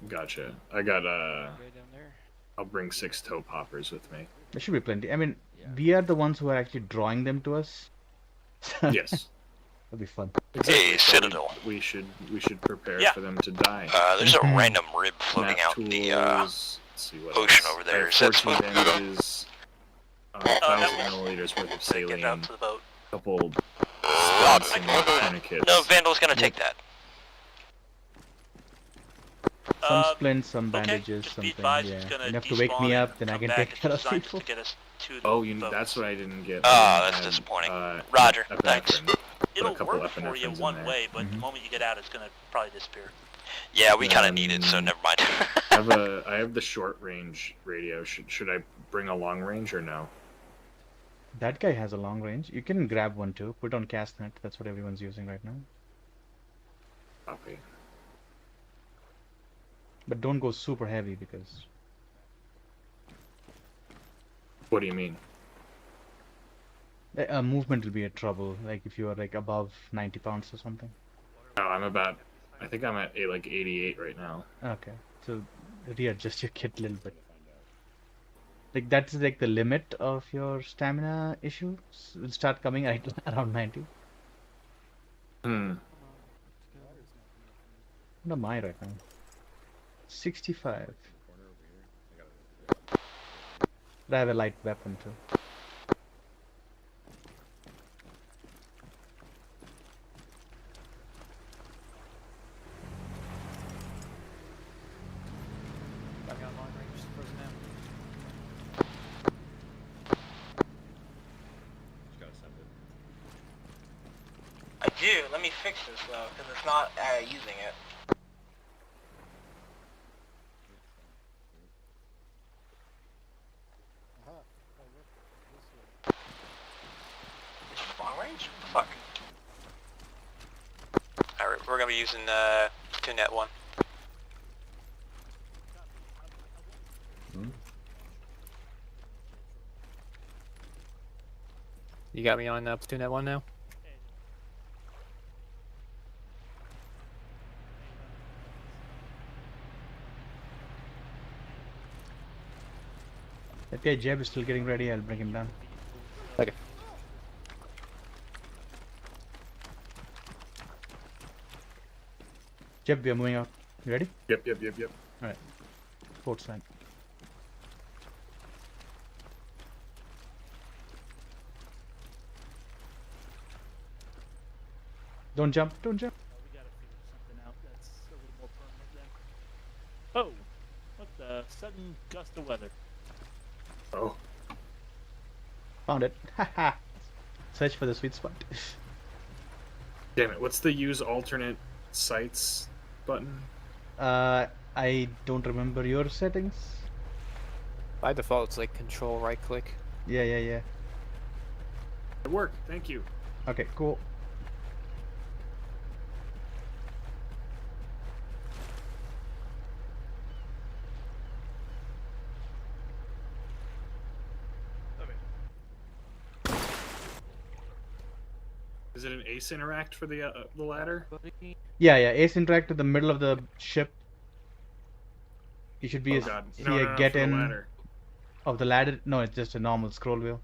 Gotcha. I got I'll bring 6 toe poppers with me. There should be plenty. I mean, we are the ones who are actually drawing them to us. Yes. That'll be fun. Hey, So Citadel. We should prepare Yeah. for them to die. There's a Mhm. random rib floating Map out in the tools, let's see what ocean else. over I there. have Is that 14 supposed to go? bandages, that 1,000 was- milliliters worth of get saline, out to the boat. couple I splints can and work with that. tourniquets. No, Vandal's gonna take that. Some splints, some okay, bandages, just be something. advised Yeah. it's gonna Enough to wake despawn me and up, then I come can back. take It's care of designed people. to get us to the Oh, boat. that's what I didn't get. Ah, I that's had, disappointing. uh, Roger, epinephrine. thanks. Put It'll a couple work for you epinephrines in one there. way, but the Mhm. moment you get out, it's gonna probably disappear. Yeah, we kind of need it, so never mind. I have the short range radio. Should I bring a long range or no? That guy has a long range. You can grab one too. Put on Castnet. That's what everyone's using right now. Copy. But don't go super heavy because What do you mean? movement will be a trouble. Like if you are like above 90 pounds or something. No, I think I'm at like 88 right now. Okay, so readjust your kit a little bit. Like that's like the limit of your stamina issue. Will start coming right around 90. What am I right now? 65. But I have a light weapon too. Got me on long range personnel. I do. Let me fix this though, because it's not using it. Long range? Fuck. Alright, we're gonna be using net 1. You got me on platoon at 1 now? That guy Jeb is still getting ready. I'll bring him down. Okay. Jeb, we are moving out. You ready? Yep. All right. Port side. Don't jump. Don't jump. We gotta figure something out that's a little more permanent then. Oh, what the sudden gust of weather. Oh. Found it. Haha. Search for the sweet spot. Damn it, what's the use alternate sites button? I don't remember your settings. By default, it's like control right click. Yeah. It worked, thank you. Okay, cool. Is it an ace interact for the ladder? Yeah. Ace interact to the middle of the ship. You should be Oh god. see No, a get for the in ladder. of the ladder. No, it's just a normal scroll wheel.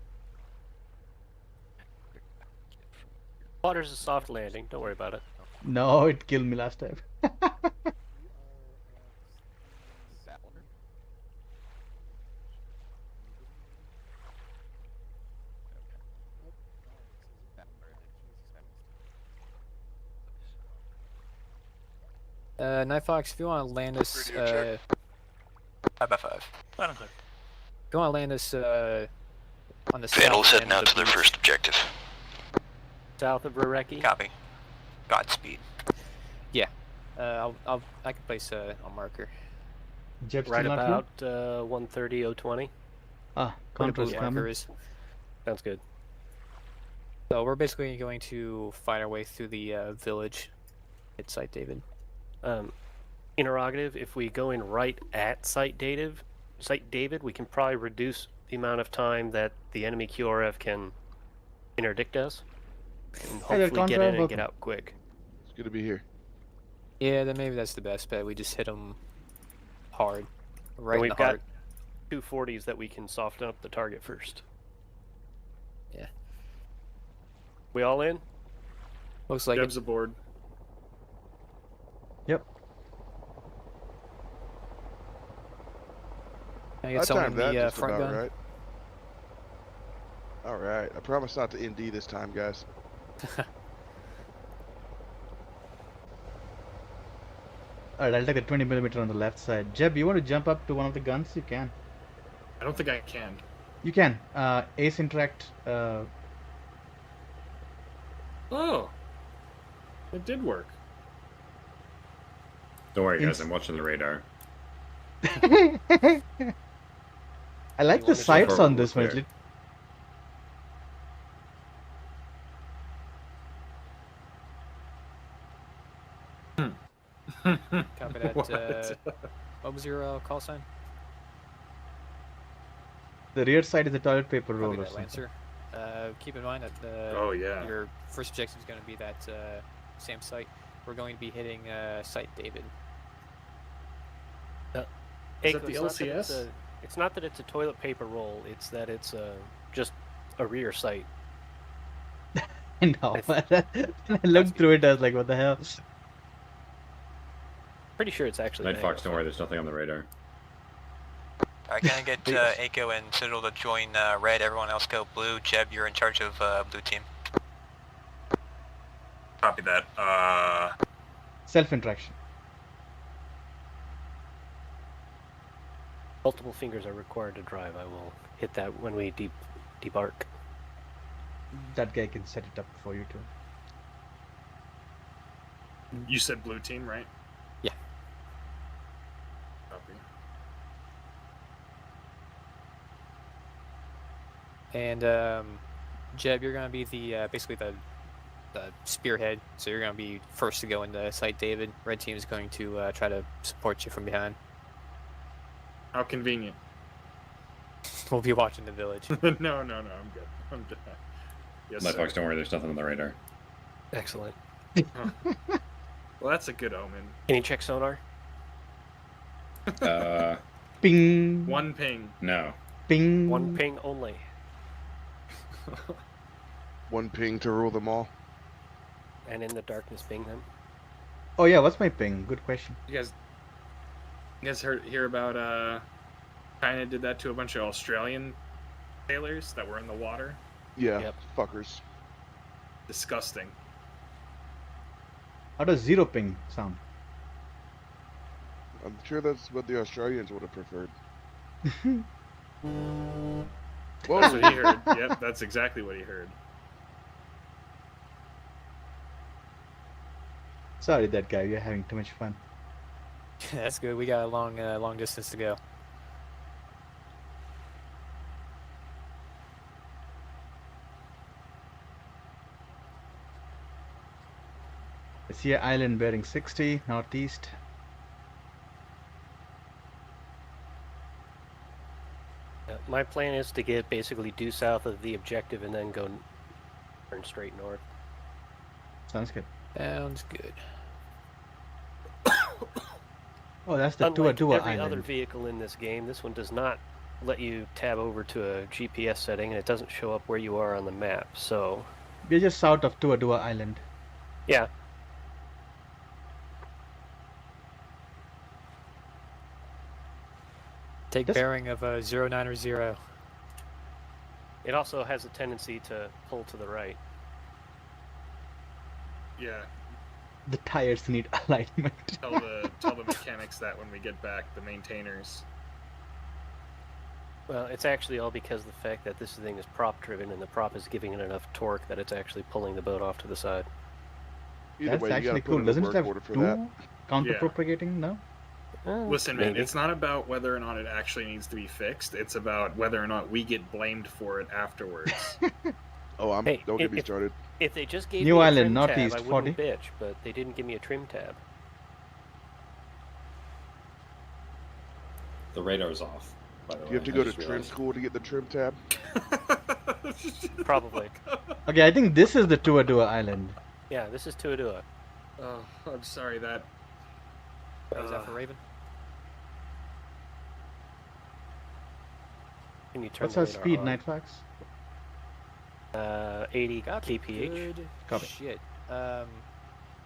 Water's a soft landing. Don't worry about it. No, it killed me last time. Night Fox, if you want to land us, Radio check. 5x5. Loud and clear. if you want to land us on the Vandals south heading end of out the to their beach. first objective. South of Rureki. Copy. Godspeed. Yeah, I can place a marker. Jeb's Right still not about 1:30, 020. Ah, Where the Contra's blue marker coming. is. Sounds good. So we're basically going to fight our way through the village. Hit Site David. Interrogative. If we go in right at Site David, we can probably reduce the amount of time that the enemy QRF can interdict us, and Hey there, hopefully get Contra, in and welcome. get out quick. It's good to be here. Yeah, then maybe that's the best bet. We just hit them hard, right And in we've the got heart. 240s that we can soften up the target first. Yeah. We all in? Looks like Jeb's aboard. Yep. Can I I get someone in timed that the just front about gun? right. All right. I promise not to ND this time, guys. Alright, I'll take the 20mm on the left side. Jeb, you want to jump up to one of the guns? You can. I don't think I can. You can. Ace interact. Oh. It did work. Don't worry, guys. Ins- I'm watching the radar. I like You the wanna sights jump on over this one. there? Copy that. What? What was your call sign? The rear side is a toilet paper roll Copy or that, something. Lancer. Keep in mind that Oh, yeah. your first objective is going to be that same site. We're going to be hitting Site David. Is Aiko, that the it's not that LCS? it's not that it's a toilet paper roll. It's that it's just a rear sight. I know. I looked through it. I was like, "What the hell?" Pretty sure it's actually. Night an Fox, angle don't worry. sight. There's nothing on the radar. Alright, gonna get Aiko and Citadel to join red, everyone else go blue. Jeb, you're in charge of blue team. Copy that. Self-interaction. Multiple fingers are required to drive. I will hit that when we debark. That guy can set it up for you too. You said blue team, right? Yeah. Copy. And Jeb, you're going to be the basically the spearhead. So you're going to be first to go into Site David. Red team is going to try to support you from behind. How convenient. We'll be watching the village. No, I'm good. I'm good. Yes, My sir. Fox, don't worry, there's nothing on the radar. Excellent. Huh. Well, that's a good omen. Can you check sonar? Ping. One ping. No. Ping. One ping only. One ping to rule them all. And in the darkness, ping them. Oh yeah, what's my ping? Good question. You guys hear about China did that to a bunch of Australian sailors that were in the water? Yeah, Yep. fuckers. Disgusting. How does zero ping sound? I'm sure that's what the Australians would have preferred. Whoa. That's what he heard. Yep, that's exactly what he heard. Sorry, that guy. You're having too much fun. That's good. We got a long distance to go. I see an island bearing 60 northeast. My plan is to get basically due south of the objective and then go turn straight north. Sounds good. Sounds good. Oh, that's the Unlike Tua every other Island. vehicle in this game, this one does not let you tab over to a GPS setting, and it doesn't show up where you are on the map. So, We're just south of Tua Island. yeah. Take This- bearing of 090. It also has a tendency to pull to the right. Yeah. The tires need alignment. Tell the mechanics that when we get back, the maintainers. Well, it's actually all because of the fact that this thing is prop driven, and the prop is giving it enough torque that it's actually pulling the boat off to the side. Either That's way, you gotta actually put cool. in a Doesn't it work have order for two that. counter-propagating? No? Listen, man, Maybe. it's not about whether or not it actually needs to be fixed. It's about whether or not we get blamed for it afterwards. Oh, Hey, don't get me if- started. If they just gave New me a Island, trim northeast, tab, I 40. wouldn't bitch, but they didn't give me a trim tab. The radar's off, by the way. You have to I go to just trim realized. school to get the trim tab. Probably. Okay, I think this is the Tua Island. Yeah, this is Tuadua. Oh, I'm sorry that. Is that for Raven? Can you turn What's the our radar speed, on? Nightfox? 80 Got kph. good Copy. shit.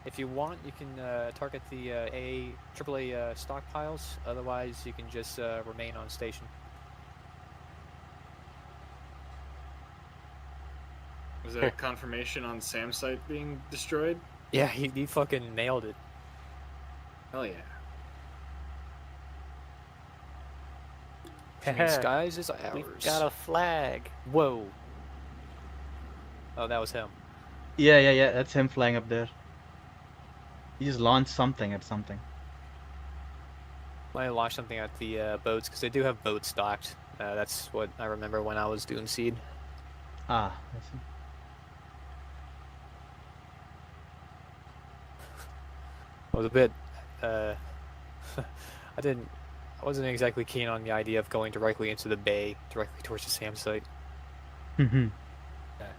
If you want, you can target the AAA stockpiles. Otherwise, you can just remain on station. Was there a confirmation on Sam's site being destroyed? Yeah, he fucking nailed it. Hell yeah. I mean, skies is ours. We've got a flag. Whoa. Oh, that was him. Yeah, that's him flying up there. He just launched something at something. Might launch something at the boats, because they do have boats stocked. That's what I remember when I was doing seed. Ah, I see. I was a bit, I wasn't exactly keen on the idea of going directly into the bay, directly towards the SAM site. Mm-hmm.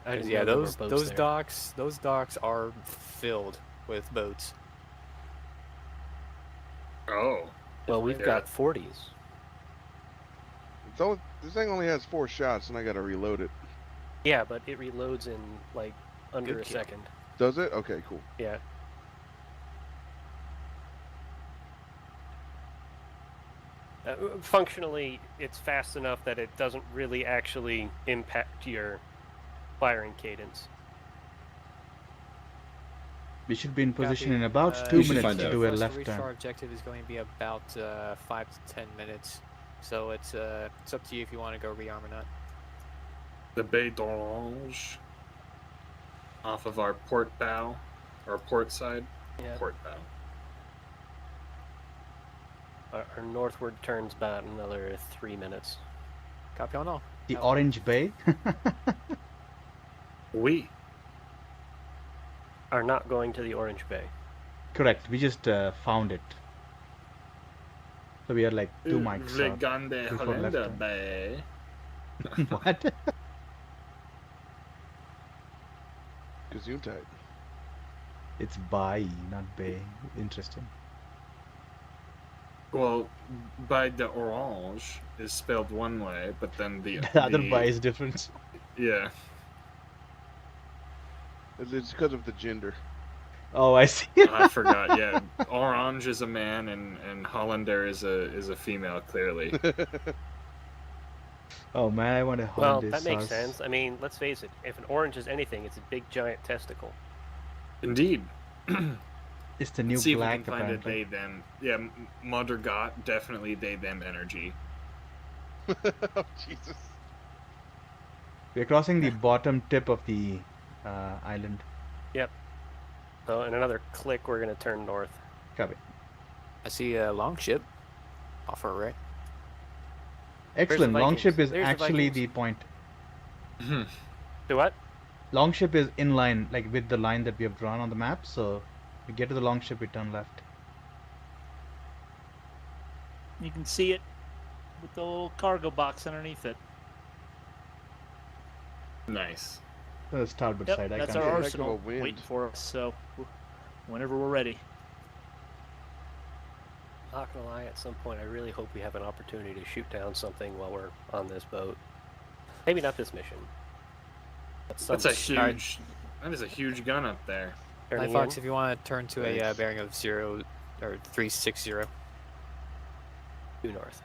I didn't Yeah, know there were those boats there. those docks are filled with boats. Oh. Well, we've Yeah. got 40s. This thing only has 4 shots, and I gotta reload it. Yeah, but it reloads in like under Good a kill. second. Does it? Okay, cool. Yeah. Functionally, it's fast enough that it doesn't really actually impact your firing cadence. We should be in position Copy. in about Uh, 2 We should minutes find to out. do a For us to left reach turn. our objective is going to be about 5 to 10 minutes. So it's up to you if you want to go rearm or not. The Bay d'Orange. Off of our port bow. Or port side. Yeah. Port bow. Our northward turn's about another 3 minutes. Copy on all. The Orange Bay? We. Are not going to the Orange Bay. Correct, we just found it. So we are like 2 mics Le out Grande before left Hollander turn. Bay. What? Gesundheit. It's Bai, not Bay. Interesting. Well, by the orange is spelled one way, but then the The other Bai is different. Yeah. It's because of the gender. Oh, I see. I forgot. Yeah, orange is a man, and Hollander is a female. Clearly. Oh man, I want a Well, hollandaise that makes sauce. sense. I mean, let's face it. If an orange is anything, it's a big giant testicle. Indeed. It's the new Let's see black, if we can find apparently. a they them. Yeah, Modergot, definitely they them energy. Oh, Jesus. We're crossing the bottom tip of the island. Yep. So in another click, we're gonna turn north. Copy. I see a longship off our right. Excellent. Longship is There's the actually Vikings. the point. Do what? Longship is in line, like with the line that we have drawn on the map. So we get to the longship, we turn left. You can see it with the little cargo box underneath it. Nice. The starboard Yep, side. I that's can't our see it. arsenal waiting for us. So whenever we're ready. Not gonna lie, at some point I really hope we have an opportunity to shoot down something while we're on this boat. Maybe not this mission. But That's a something. huge. That is a huge gun up there. Turning Fox, in. if you want to turn to a Thanks. bearing of 0 or 360. Due north.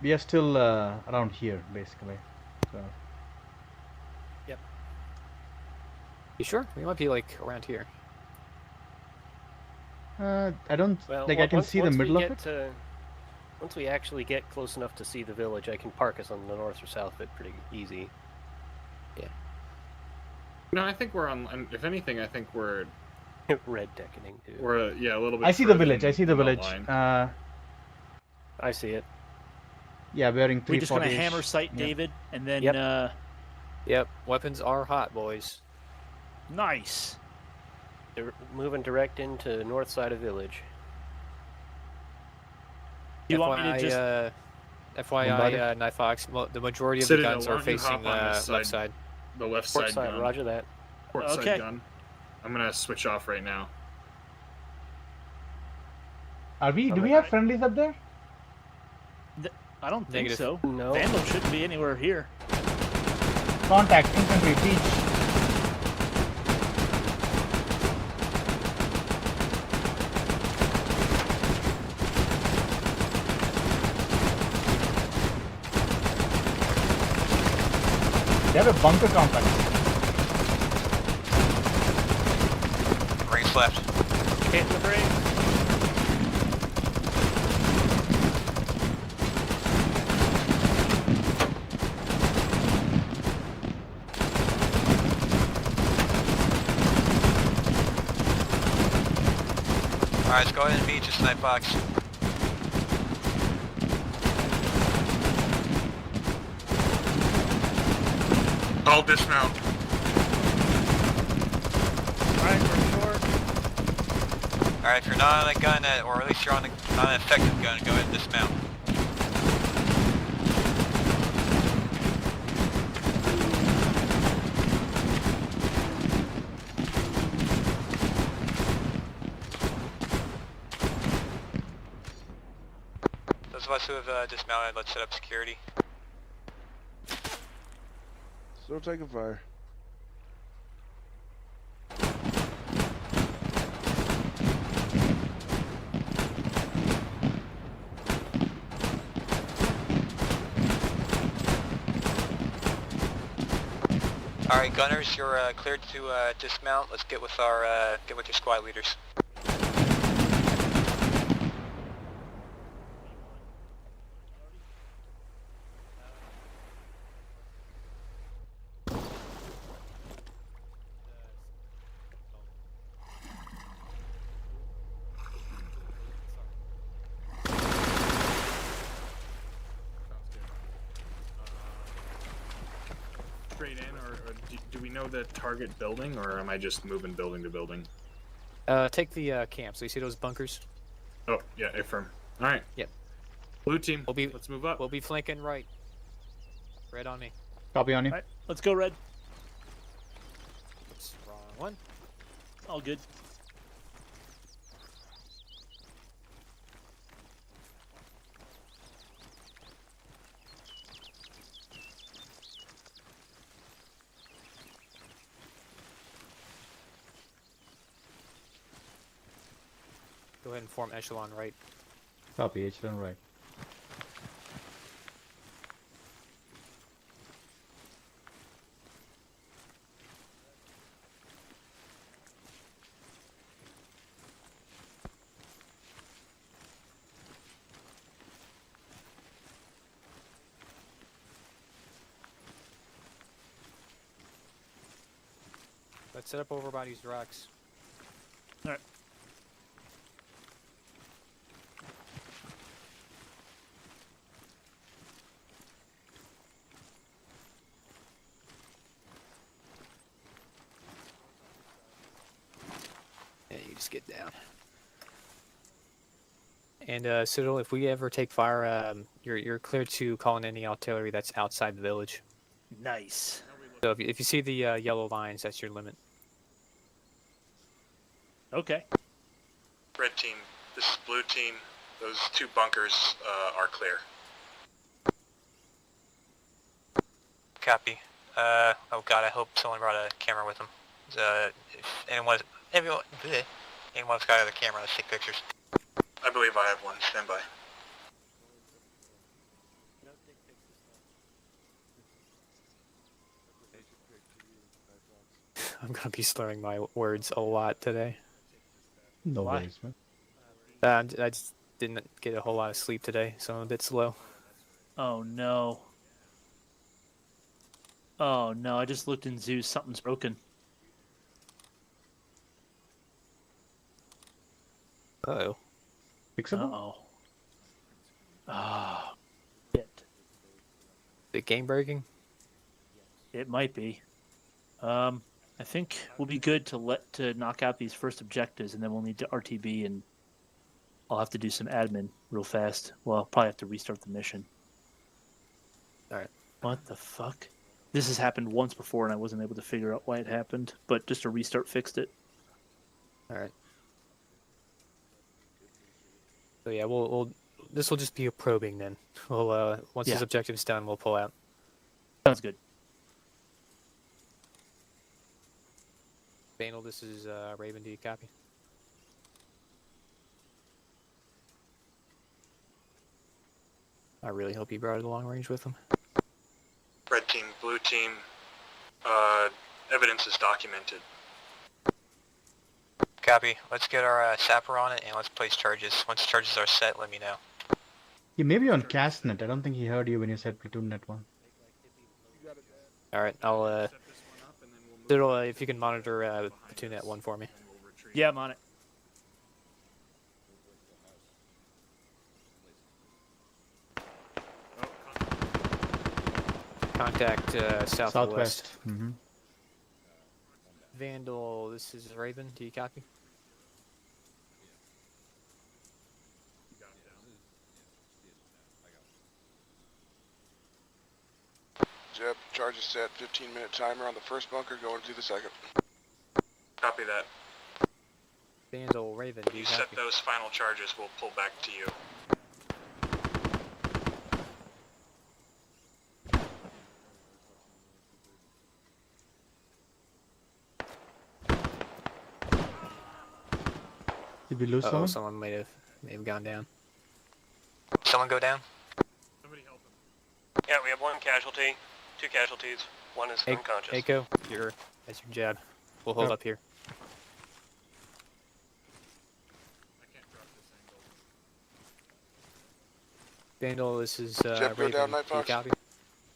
We are still around here, basically. So Yep. You sure? We might be like around here. I don't Well, like. I can once- see the once we middle of get it. to- once we actually get close enough to see the village, I can park us on the north or south of it pretty easy. No, I think we're on. If anything, I think we're Red deckening too. we're a little bit. I see the further village. I see the than village. line. I see it. Yeah, bearing We're just gonna 340. hammer sight Yeah. David, and then Yep. Yep, weapons are hot, boys. Nice. They're moving direct into north side of village. You want me to just? FYI, Night Fox, the majority of the Citadel, guns why are don't you hop facing on this left side. The left Port side side, gun. roger that. Port Okay. side gun. I'm gonna switch off right now. Are we? Do we have friendlies up there? I don't think Negative. so. No. Vandal shouldn't be anywhere here. Contact infantry beach. They have a bunker complex. Rings left. Hit the brake. Alright, let's go ahead and beach this night box. All dismount. Alright, we're short. Alright, if you're not on a gun, or at least you're on not an effective gun, go ahead and dismount. Those of us who have dismounted, let's set up security. Still taking fire. Alright, gunners, you're cleared to dismount. Let's get with your squad leaders. Straight in, or do we know the target building, or am I just moving building to building? Take the camp. So you see those bunkers? Oh, yeah, affirm. Alright. Yep. Blue team, We'll be let's move up. We'll be flanking right. Red on me. Copy on you. All right, let's go, Red. Oops, wrong one. All good. Go ahead and form echelon right. Copy, echelon right. Let's set up over by these rocks. All right. Yeah, you just get down. And Cyril, if we ever take fire, you're clear to call in any artillery that's outside the village. Nice. So if you see the yellow lines, that's your limit. Okay. Red team, this is blue team. Those two bunkers are clear. Copy. Oh god, I hope someone brought a camera with them. If anyone's got a camera, let's take pictures. I believe I have one. Stand by. I'm gonna be slurring my words a lot today. No Why? worries, man. I just didn't get a whole lot of sleep today, so I'm a bit slow. Oh no. Oh no, I just looked in Zeus. Something's broken. Uh-oh. Fixable? Uh-oh. Ah. Shit. The game breaking? It might be. I think we'll be good to knock out these first objectives, and then we'll need to RTB, and I'll have to do some admin real fast. Well, I'll probably have to restart the mission. Alright. What the fuck? This has happened once before, and I wasn't able to figure out why it happened, but just a restart fixed it. Alright. So yeah, we'll this will just be a probing then. We'll once this objective's done, we'll pull out. Sounds good. Vandal, this is Raven. Do you copy? I really hope you brought it long range with him. Red team, blue team, evidence is documented. Copy. Let's get our sapper on it and let's place charges. Once charges are set, let me know. He may be on Castnet. I don't think he heard you when you said platoon net 1. Alright, I'll Cyril, if you can monitor platoon net 1 for me. Yeah, I'm on it. Contact southwest. Southwest. Mm-hmm. Vandal, this is Raven. Do you copy? Jeb, charge is set. 15-minute timer on the first bunker, going to the second. Copy that. Vandal, Raven, do you You set copy? those final charges, we'll pull back to you. Did we lose someone? Someone may have gone down. Someone go down? Somebody help him. Yeah, we have one casualty, 2 casualties. One is unconscious. Echo, that's your jab. We'll hold Oh. up here. Vandal, this is Jeb, go Raven. down, Night Do you Fox. copy?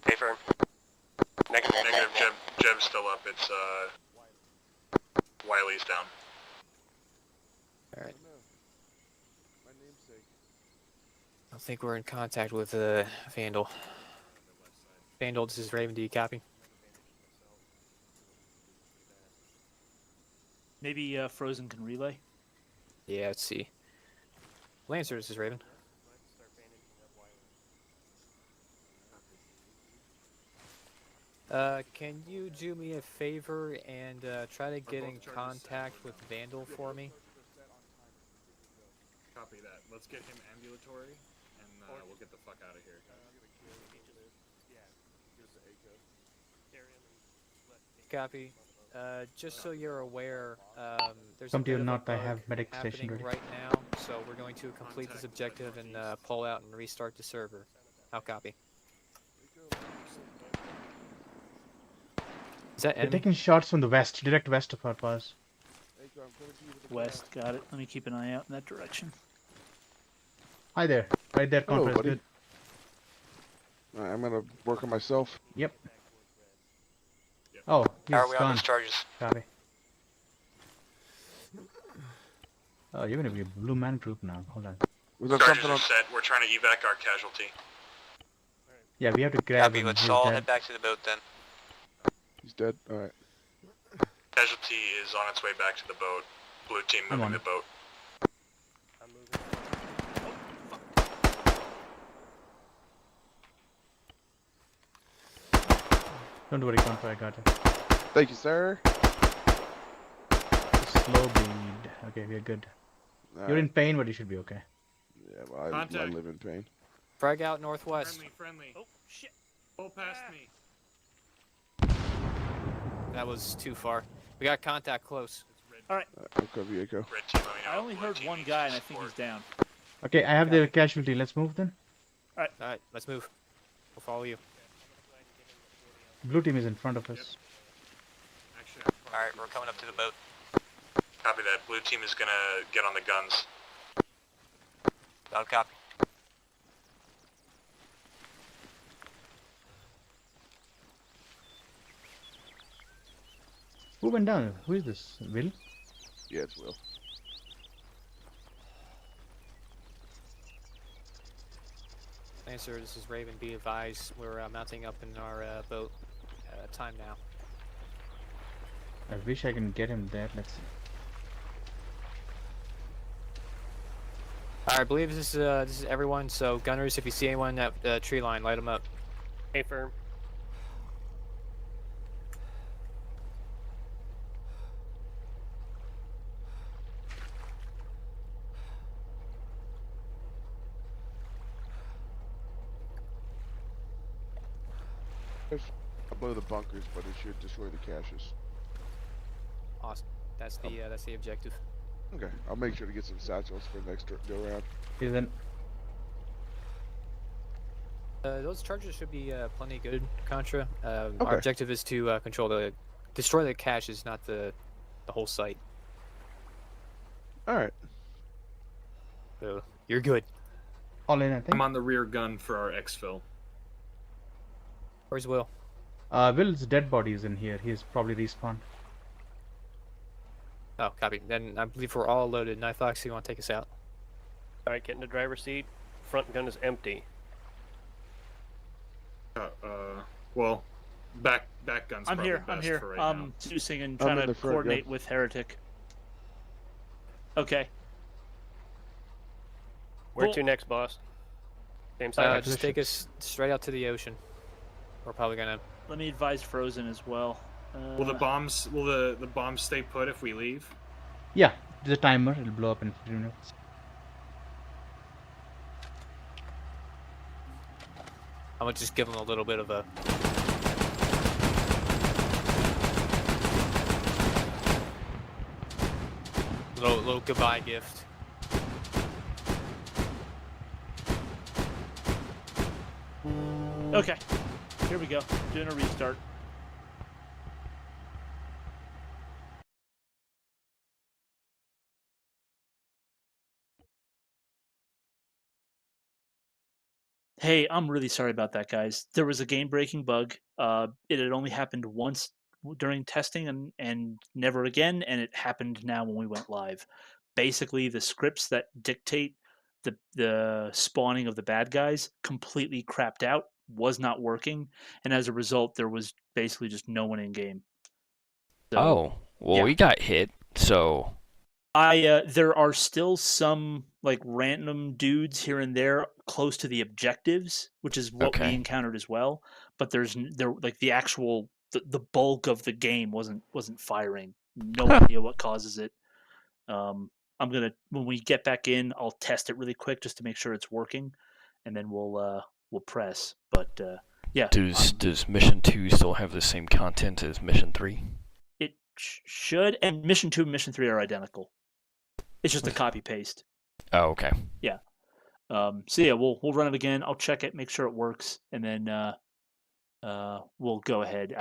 Hey, firm. Negative, Jeb's still up. It's, Wiley's down. Alright. I think we're in contact with Vandal. Vandal, this is Raven. Do you copy? Maybe Frozen can relay. Yeah, let's see. Lancer, this is Raven. Can you do me a favor and try to get in contact with Vandal for me? Copy that. Let's get him ambulatory, and we'll get the fuck out of here. Copy. Just so you're aware, there's Come a to your bit of a north, I bug have medic happening station ready. right now, so we're going to complete this objective and pull out and restart the server. I'll copy. Is that They're enemy? taking shots from the west, direct west of our pass. West, got it. Let me keep an eye out in that direction. Hi there. Right there, Hello, Contra is buddy. good. Alright, I'm gonna work on myself. Yep. Oh, he's How are we on gone. those charges? Copy. Oh, you're gonna be a blue man group now. Hold on. Was there Charges something are on? set. We're trying to evac our casualty. Yeah, we have to grab Copy. him. Let's He's all dead. head back to the boat then. He's dead. Alright. Casualty is on its way back to the boat. Blue team I'm moving on the boat. Don't worry, Contra, I got it. Thank you, sir. Slow bleed. Okay, we're good. You're in pain, but you should be okay. Yeah, well, I Contact. live in pain. Frag out northwest. Friendly. Oh shit! Pull past me. That was too far. We got contact close. All right. I'll cover you, Echo. Red team, let me know. I only Blue heard team one needs guy, some and I think he's support. down. Okay, I have the casualty. Let's move then. Alright, let's move. We'll follow you. Blue team is in front of us. Alright, we're coming up to the boat. Copy that. Blue team is gonna get on the guns. Loud copy. Who went down? Who is this? Will? Yeah, it's Will. Answer, this is Raven. Be advised, we're mounting up in our boat. Time now. I wish I can get him there. Let's see. Alright, I believe this is everyone, so gunners, if you see anyone at the tree line, light them up. Hey, firm. I'll blow the bunkers, but it should destroy the caches. Awesome. That's the objective. Okay, I'll make sure to get some satchels for the next go around. Okay, then. Those charges should be plenty good, Contra. Okay. Our objective is to destroy the caches, not the whole site. Alright. So you're good. All in, I think. I'm on the rear gun for our exfil. Where's Will? Will's dead body is in here. He's probably respawned. Oh, copy. Then I believe we're all loaded. Nightfox, you want to take us out? Alright, get in the driver's seat. Front gun is empty. Well, back gun's I'm probably here. I'm best here. for right now. Seducing and I'm trying in to the front, coordinate yeah. with Heretic. Okay. Where Cool. to next, boss? Same side? Just take us straight out to the ocean. We're probably gonna. Let me advise Frozen as well. Will the bombs stay put if we leave? Yeah, there's a timer. It'll blow up in 15 minutes. I'm gonna just give them a little bit of a. Little goodbye gift. Okay. Here we go. Doing a restart. Hey, I'm really sorry about that, guys. There was a game-breaking bug. It had only happened once during testing and never again, and it happened now when we went live. Basically, the scripts that dictate the spawning of the bad guys completely crapped out, was not working, and as a result, there was basically just no one in game. So, Oh, well, yeah. we got hit, so There are still some like random dudes here and there close to the objectives, which is what we Okay. encountered as well. But there like the actual the bulk of the game wasn't firing. No idea what causes it. I'm gonna when we get back in, I'll test it really quick just to make sure it's working, and then we'll press. But yeah, Does Mission 2 still have the same content as Mission 3? it should. And Mission 2 and Mission 3 are identical. It's just a copy paste. Oh, okay. Yeah. So yeah, we'll run it again. I'll check it, make sure it works, and then we'll go ahead.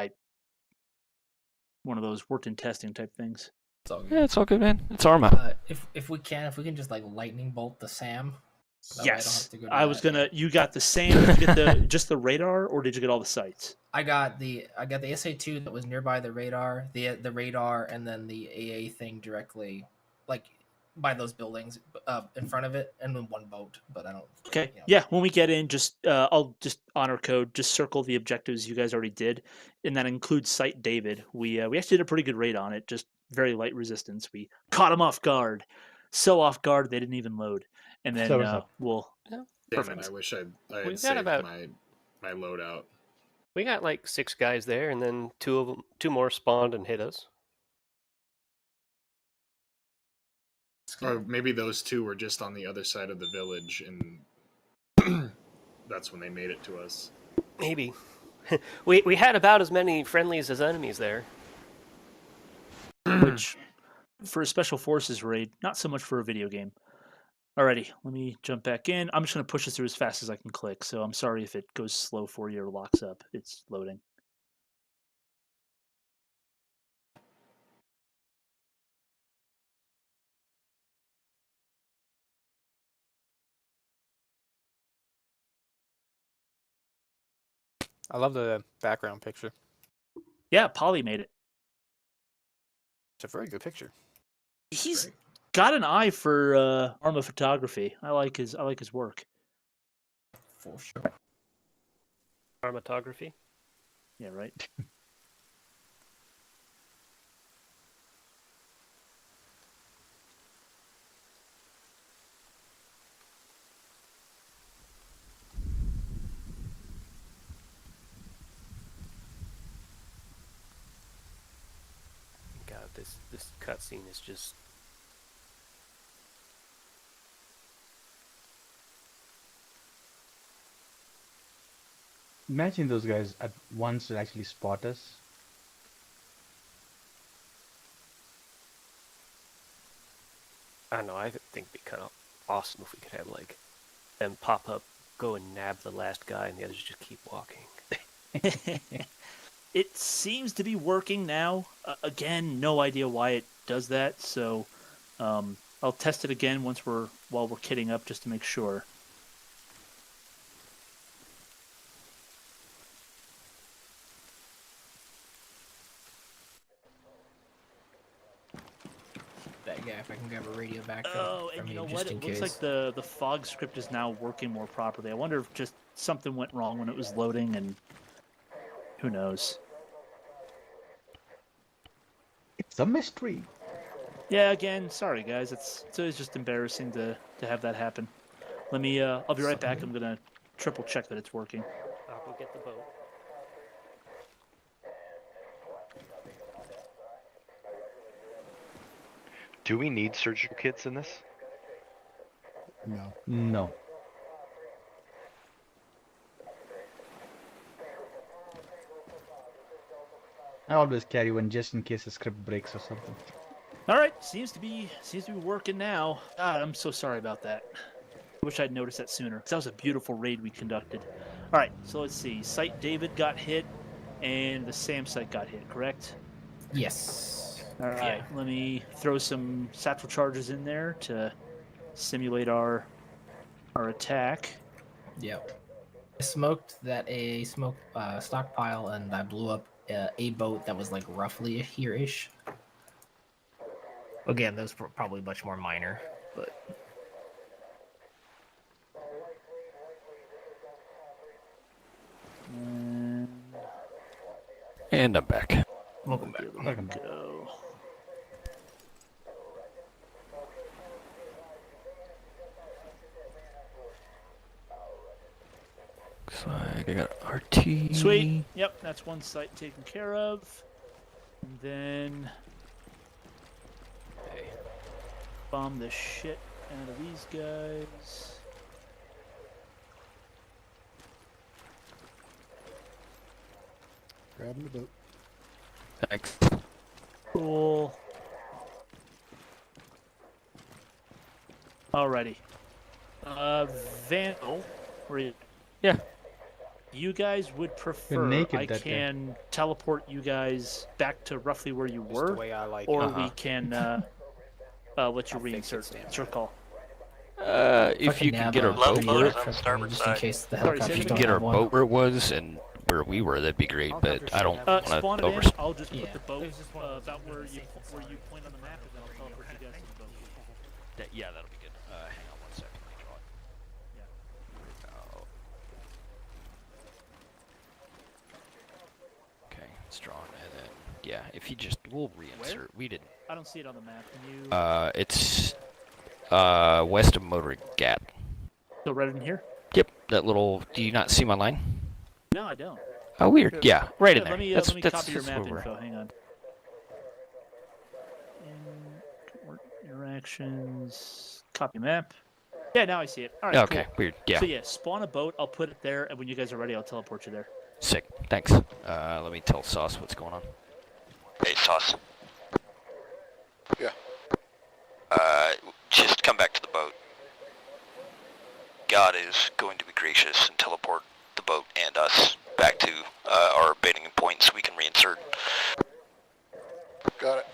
One of those worked in testing type things. Yeah, it's all good, man. It's Arma. If we can just like lightning bolt the SAM. Yes, I was gonna. You got the same. Did you get just the radar, or did you get all the sites? I got the SA2 that was nearby the radar, the radar, and then the AA thing directly, like by those buildings, in front of it, and then one boat. But I don't. Okay. Yeah. When we get in, I'll just honor code. Just circle the objectives you guys already did, and that includes Site David. We actually did a pretty good raid on it. Just very light resistance. We caught them off guard, so off guard they didn't even load. And then we'll. Damn it! I wish I had saved my loadout. We got like 6 guys there, and then two more spawned and hit us. Or maybe those 2 were just on the other side of the village, and that's when they made it to us. Maybe. we had about as many friendlies as enemies there. Which, for a special forces raid, not so much for a video game. Alrighty, let me jump back in. I'm just going to push this through as fast as I can click, so I'm sorry if it goes slow for you or locks up. It's loading. I love the background picture. Yeah, Polly made it. It's a very good picture. He's got an eye for Arma photography. I like his work. For sure. Armatography? Yeah, right. God, this cutscene is just. Imagine those guys at once to actually spot us. I don't know. I think it'd be kind of awesome if we could have like them pop up, go and nab the last guy, and the others just keep walking. It seems to be working now. Again, no idea why it does that. So I'll test it again while we're kitting up just to make sure. Yeah, if I can grab a radio back. And you know what? It looks like the fog script is now working more properly. I wonder if just something went wrong when it was loading, and who knows? It's a mystery. Yeah, again, sorry guys. It's always just embarrassing to have that happen. Let me. I'll be right back. I'm gonna triple check that it's working. I'll go get the boat. Do we need surgical kits in this? No. No. I always carry one just in case the script breaks or something. All right, seems to be working now. God, I'm so sorry about that. I wish I'd noticed that sooner, because that was a beautiful raid we conducted. All right, so let's see. Site David got hit, and the SAM site got hit, correct? Yes. All right, let me throw some satchel charges in there to simulate our attack. Yep. I smoked a stockpile, and I blew up a boat that was like roughly here-ish. Again, those were probably much more minor, but. And I'm back. Welcome back. Welcome back. Go. Looks like I got RT. Sweet. Yep, that's one site taken care of. And then bomb the shit out of these guys. Grabbing the boat. Thanks. Cool. Alrighty. Vandal, where you? Yeah. You guys would prefer naked I that day. can teleport you guys back to roughly where you Just were, the way I like or it. we can let you reinsert. It's your call. If you can get our Fucking boat nab where a truck for me, just in case the Sorry, say helicopters it you don't can get our have one. boat where it was and where we were, that'd be great. But I don't want Spawn to it in. over. I'll just Yeah. put the boat about where you point on the map, and then I'll teleport you guys to the boat. Yeah, that'll be good. Hang on one second. Let me draw it. Okay, it's drawn, and then yeah, if you just we'll reinsert. Where? We didn't. I don't see it on the map. Can you? It's west of Motor Gap. So right in here? Yep, that little. Do you not see my line? No, I don't. Oh, weird. Yeah, right in Let there. me, That's let me copy your that's map where we're info. at. Hang on. Interactions. Copy map. Yeah, now I see it. All right. Okay, cool. weird. Yeah. So yeah, spawn a boat. I'll put it there, and when you guys are ready, I'll teleport you there. Sick. Thanks. Let me tell Sauce what's going on. Hey, Sauce. Yeah. Just come back to the boat. God is going to be gracious and teleport the boat and us back to our baiting point so we can reinsert. Got it.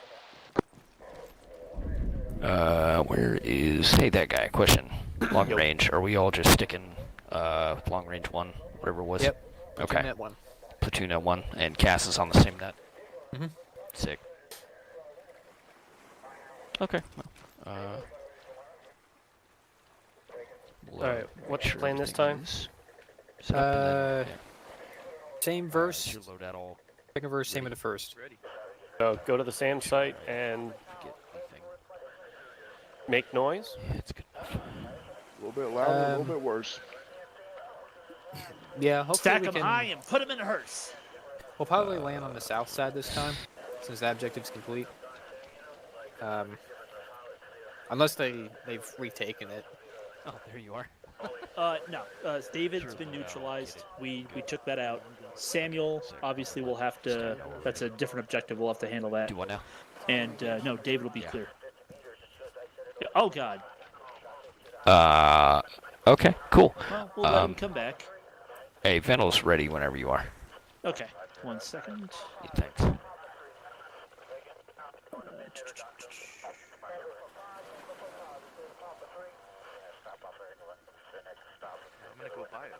Where is... Hey, that guy. Question. Long range. Are we all just sticking long range 1, whatever it was? Yep. Okay. Net 1. Platoon at 1, and Cass is on the same net? Mhm. Sick. Okay. Alright, what's the plan this time? Same verse. Your loadout all Second verse, same with the first. So go to the SAM site and get anything. make noise. Yeah, it's good enough. A little bit louder, a little bit worse. Yeah, hopefully Stack we them can. high and put them in a hearse. We'll probably land on the south side this time, since that objective's complete. Unless they've retaken it. Oh, there you are. No. David's been neutralized. We took that out. Samuel, obviously, will have to. That's a different objective. We'll have to handle that. Do what now? And no, David will be Yeah. clear. Yeah, oh God. Okay, cool. Well, we'll let him come back. Hey, Vandal's ready whenever you are. Okay. 1 second. Yeah, thanks. I'm gonna go buy it.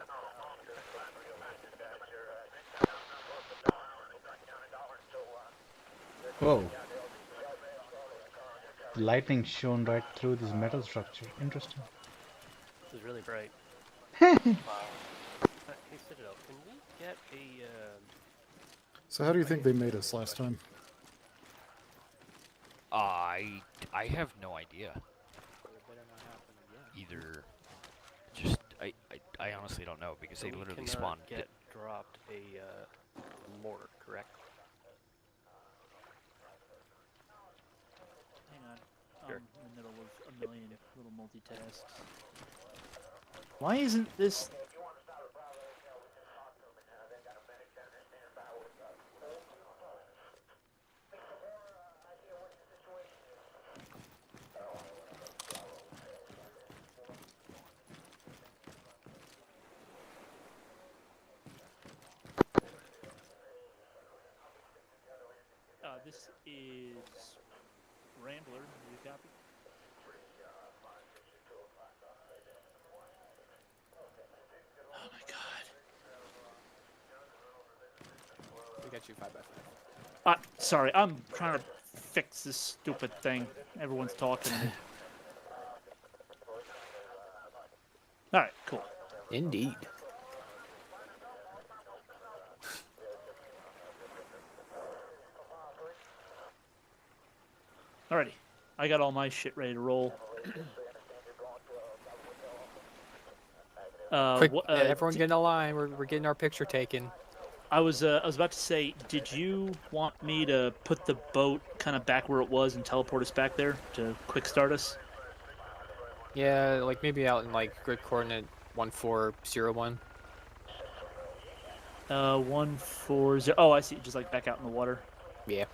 Whoa. The lightning shone right through this metal structure. Interesting. This is really bright. Hey, Citadel, can we get a... So how do you think they made us last time? I have no idea. Either, just I honestly don't know because they we literally cannot spawned. get dropped a mortar, correct? Hang on. Sure. I'm in the middle of a million little multitasks. Why isn't this? This is Rambler. You copy? Oh my God. We got you 5x5. Sorry, I'm trying to fix this stupid thing. Everyone's talking to me. Alright, cool. Indeed. Alrighty. I got all my shit ready to roll. Quick, what, everyone get in a line. We're getting our picture taken. I was about to say, did you want me to put the boat kind of back where it was and teleport us back there to quick start us? Yeah, like maybe out in like grid coordinate 1401. 140. Oh, I see. Just like back out in the water. Yeah.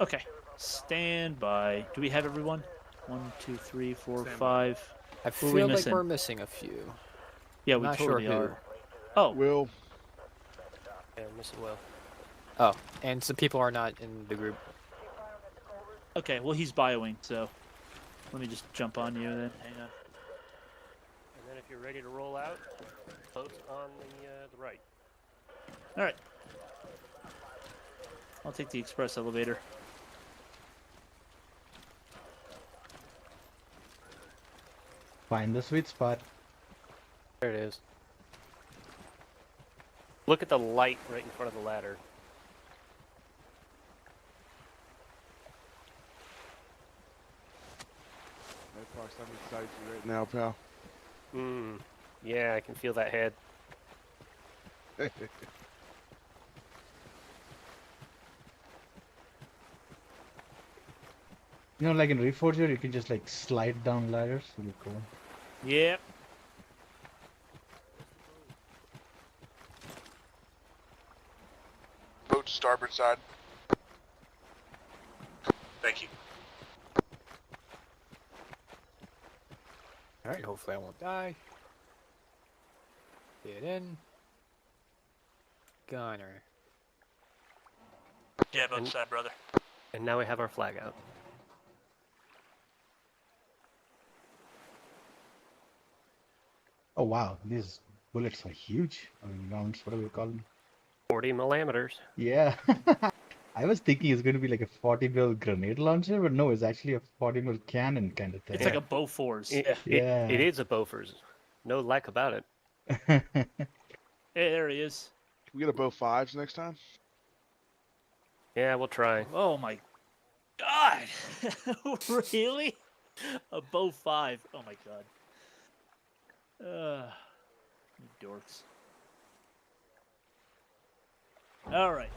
Okay. Stand by. Do we have everyone? 1, 2, 3, 4, Stand by. 5. I Who are we feel like missing? we're missing a few. Yeah, I'm we not totally sure who. are. Oh, Will. Yeah, miss it well. Oh, and some people are not in the group. okay. Well, he's bioing, so let me just jump on you then. Hang on. And then if you're ready to roll out, boat's on the right. All right. I'll take the express elevator. Find the sweet spot. There it is. Look at the light right in front of the ladder. That park's on inside you right now, pal. Yeah, I can feel that head. You know, like in Reforger, you can just like slide down ladders. Really cool. Yep. Boat to starboard side. Thank you. Alright, hopefully I won't die. Get in. Gunner. Yeah, both side, brother. And now we have our flag out. Oh wow, these bullets are huge. I mean, rounds, whatever you call them. 40 millimeters. Yeah. I was thinking it's going to be like a 40 mil grenade launcher, but no, it's actually a 40 mil cannon kind of thing. It's like a Bofors. Yeah, Yeah. it is a Bofors. No lack about it. Hey, there he is. Can we get a bow 5s next time? Yeah, we'll try. Oh my god! Really? A Bo 5. Oh my god. You dorks. Alright.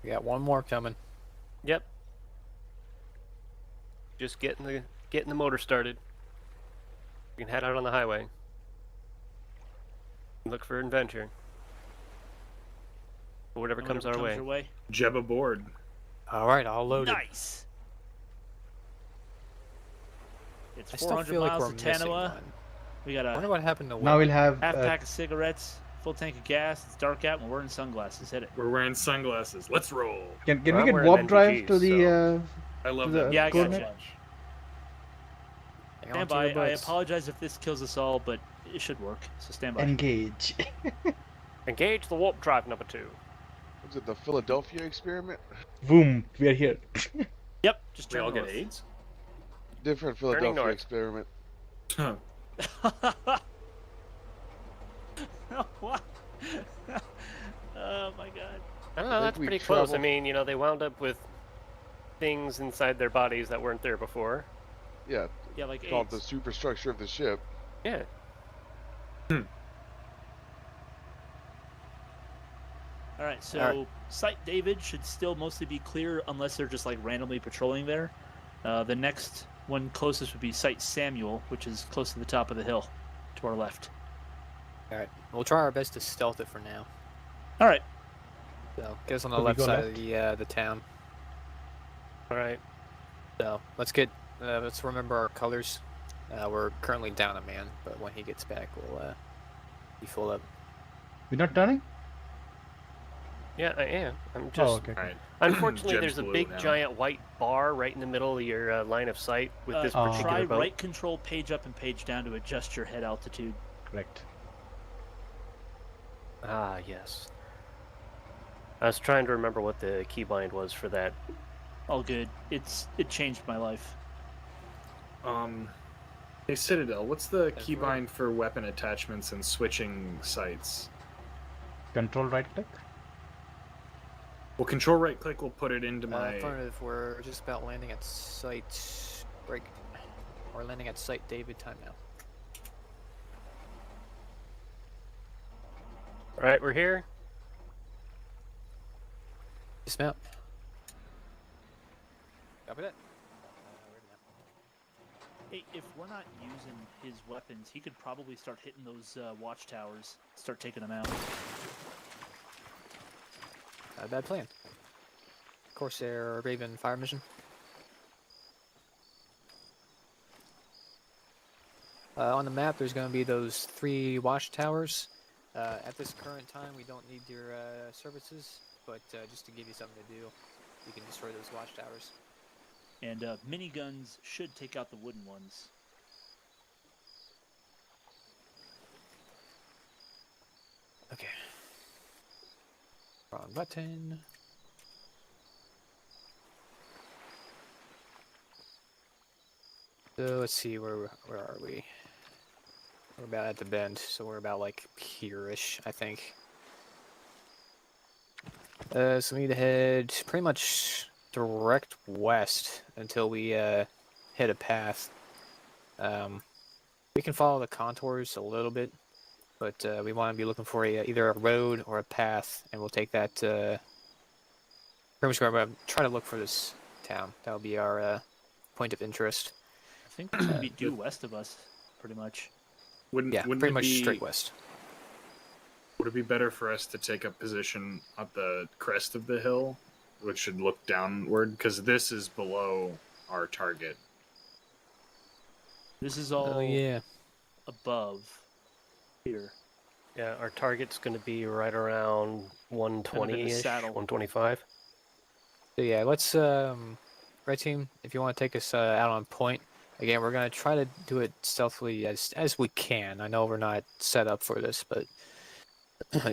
We got one more coming. Yep. Just getting the motor started. We can head out on the highway. Look for adventure. Or whatever comes our way. Your way. Jeb aboard. Alright, I'll load it. Nice. It's I still 400 feel like miles we're to missing Tanoa. one. We got I wonder a what happened to Now Will. we'll have half pack of cigarettes, full tank of gas. It's dark out, and we're wearing sunglasses. Hit it. We're wearing sunglasses. Let's roll. Can Well, we I'm get wearing warp drive to NVGs, the I love The that. Yeah, I got coordinate? you. Hang on Stand to by. your I butts. apologize if this kills us all, but it should work. So stand by. engage? Engage the warp drive number 2. Was it the Philadelphia experiment? Boom, we are here. Yep. Just We turn all get north. AIDS? Different Philadelphia north. experiment. What? Oh my god. I don't I know, think that's we pretty close. I traveled- mean, you know, they wound up with things inside their bodies that weren't there before. Yeah, Yeah, like called the AIDS. superstructure of the ship. Yeah. All right, so Alright. Site David should still mostly be clear unless they're just like randomly patrolling there. The next one closest would be Site Samuel, which is close to the top of the hill, to our left. Alright, we'll try our best to stealth it for now. All right. So, get us on the So we left go side left? of the town. Alright. So, let's remember our colors. We're currently down a man, but when he gets back, we'll be full up. We're not turning? Yeah, I am. I'm just. Oh, okay. All right. Unfortunately, Jeb's there's a blue big, now. giant white bar right in the middle of your line of sight with this Oh. particular Try boat. right control page up and page down to adjust your head altitude. Correct. Ah, yes. I was trying to remember what the keybind was for that. All good. It changed my life. Hey Citadel, what's the keybind for weapon attachments and switching sites? Control right click. Well, control right click will put it into my. Affirmative, we're just about landing at site break. We're landing at site David, time now. Alright, we're here. Dismount. Copy that. Hey, if we're not using his weapons, he could probably start hitting those watchtowers, start taking them out. Not a bad plan. Corsair Raven fire mission. On the map, there's going to be those 3 watchtowers. At this current time, we don't need your services, but just to give you something to do, you can destroy those watchtowers. And miniguns should take out the wooden ones. Okay. Wrong button. So let's see, where are we? We're about at the bend, so we're about like here-ish, I think. So we need to head pretty much direct west until we hit a path. We can follow the contours a little bit, but we want to be looking for either a road or a path, and we'll take that. Pretty much going to try to look for this town. That'll be our point of interest. I think this would be due west of us, pretty much. Wouldn't Pretty it much be, straight west. Would it be better for us to take up position at the crest of the hill, which should look downward? Because this is below our target. This is all above here. Yeah, our target's going to be right around 120-ish, 125. So yeah, let's Red Team, if you want to take us out on point. Again, we're going to try to do it stealthily as we can. I know we're not set up for this, but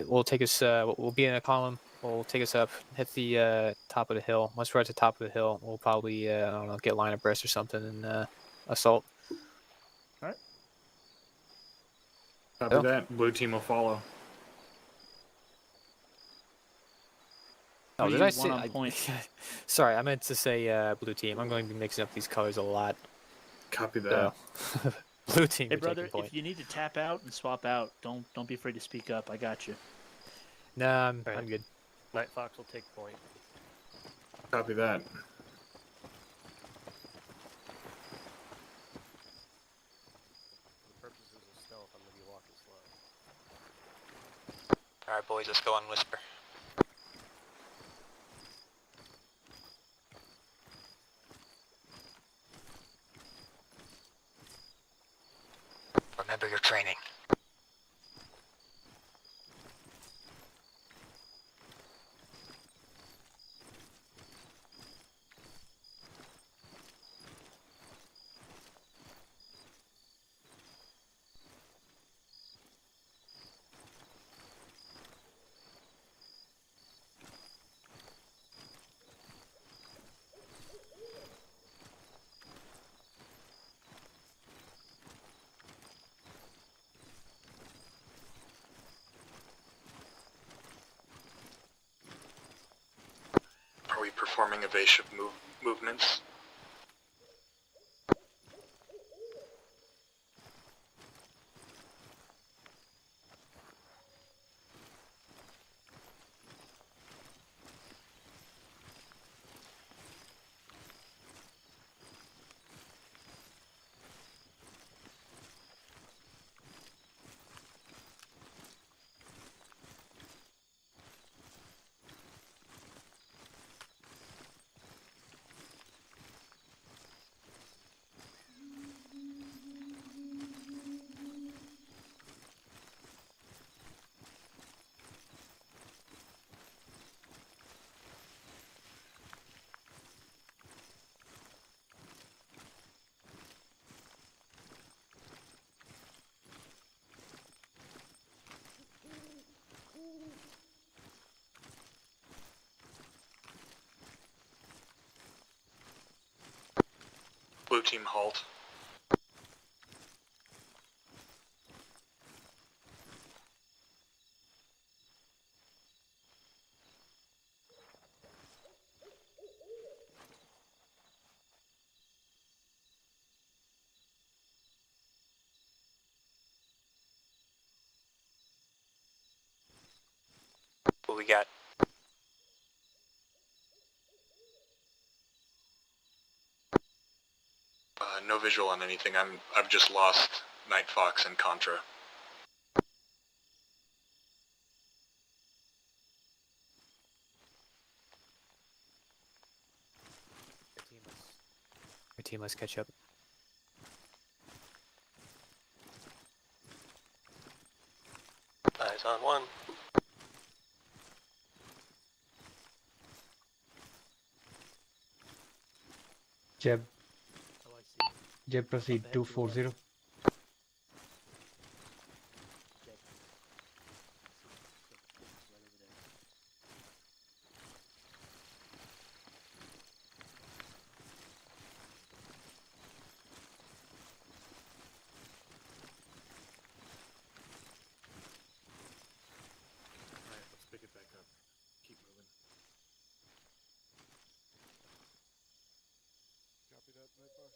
we'll take us, we'll be in a column, we'll take us up, hit the top of the hill. Once we're at the top of the hill, we'll probably, I don't know, get line abreast or something and assault. Alright. Copy that. Blue team will follow. Oh, did I say? On point? Sorry, I meant to say blue team. I'm going to be mixing up these colors a lot. Copy that. So, blue team. Hey, brother, if you need to tap out and swap out, don't be afraid to speak up. I got you. Nah, I'm good. Night Fox will take point. Copy that. For purposes of stealth, I'm going to be walking slow. Alright, boys, let's go on Whisper. Remember your training. Are we performing evasive movements? Blue team halt. we got? No visual on anything. I've just lost Night Fox and Contra. Your team must catch up. Eyes on one. Jeb. Jeb, proceed 240. Alright, let's pick it back up. Keep moving. Copy that, Night Fox.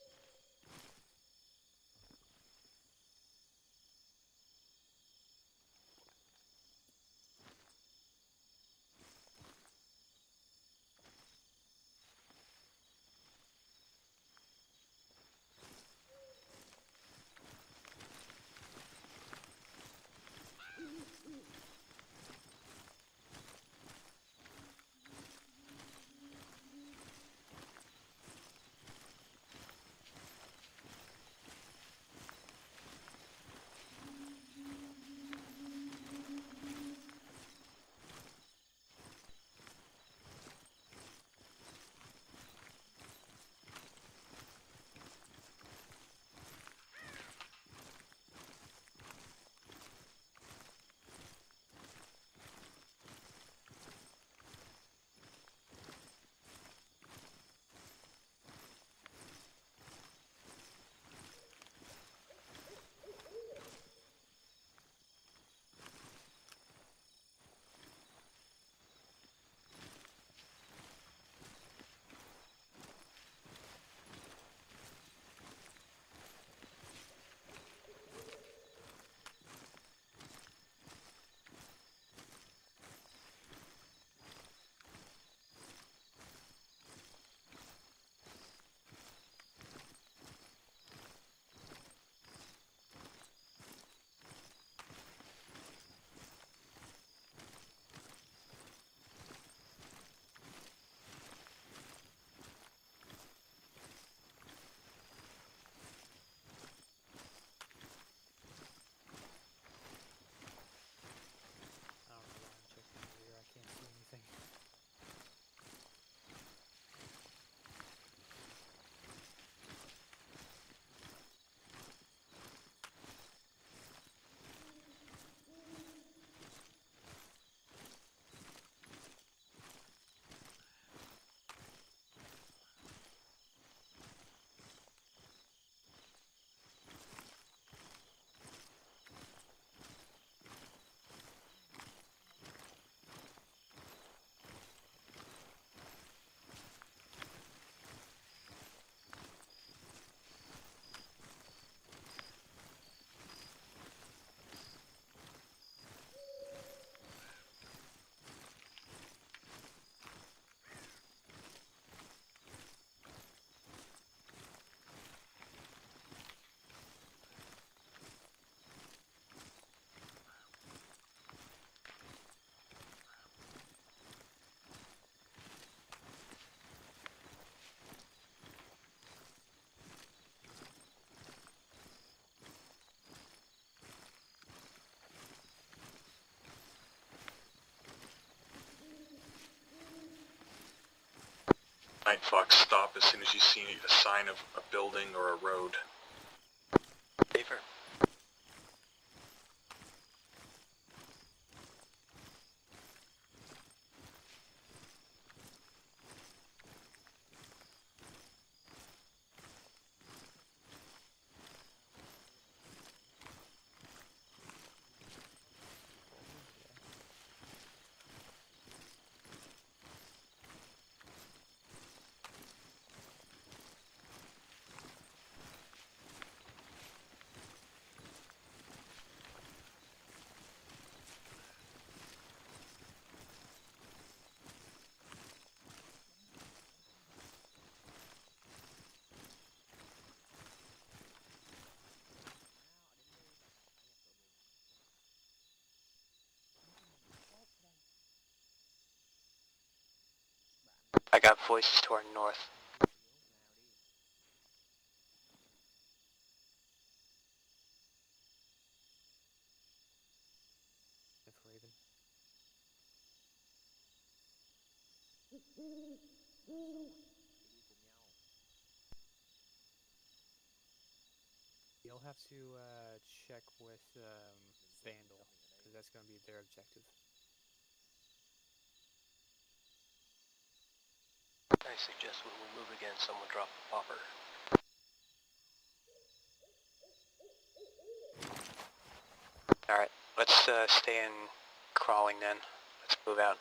I don't know why I'm checking the rear. I can't see anything. Night Fox, stop as soon as you see a sign of a building or a road. Paper. I got voices to our north. Raven. You'll have to check with Vandal, because that's going to be their objective. I suggest when we move again, someone drop a popper. Alright, let's stay in crawling then. Let's move out.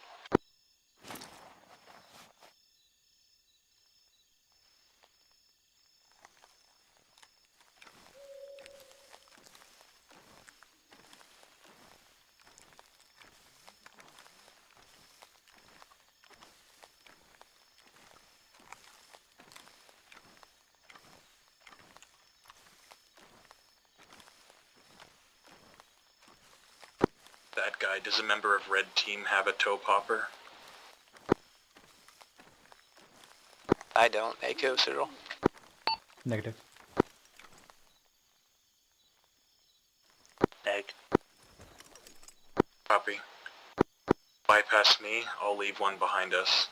That guy, does a member of Red Team have a toe popper? I don't. Echo, Cyril? Negative. Egg. Copy. Bypass me, I'll leave one behind us.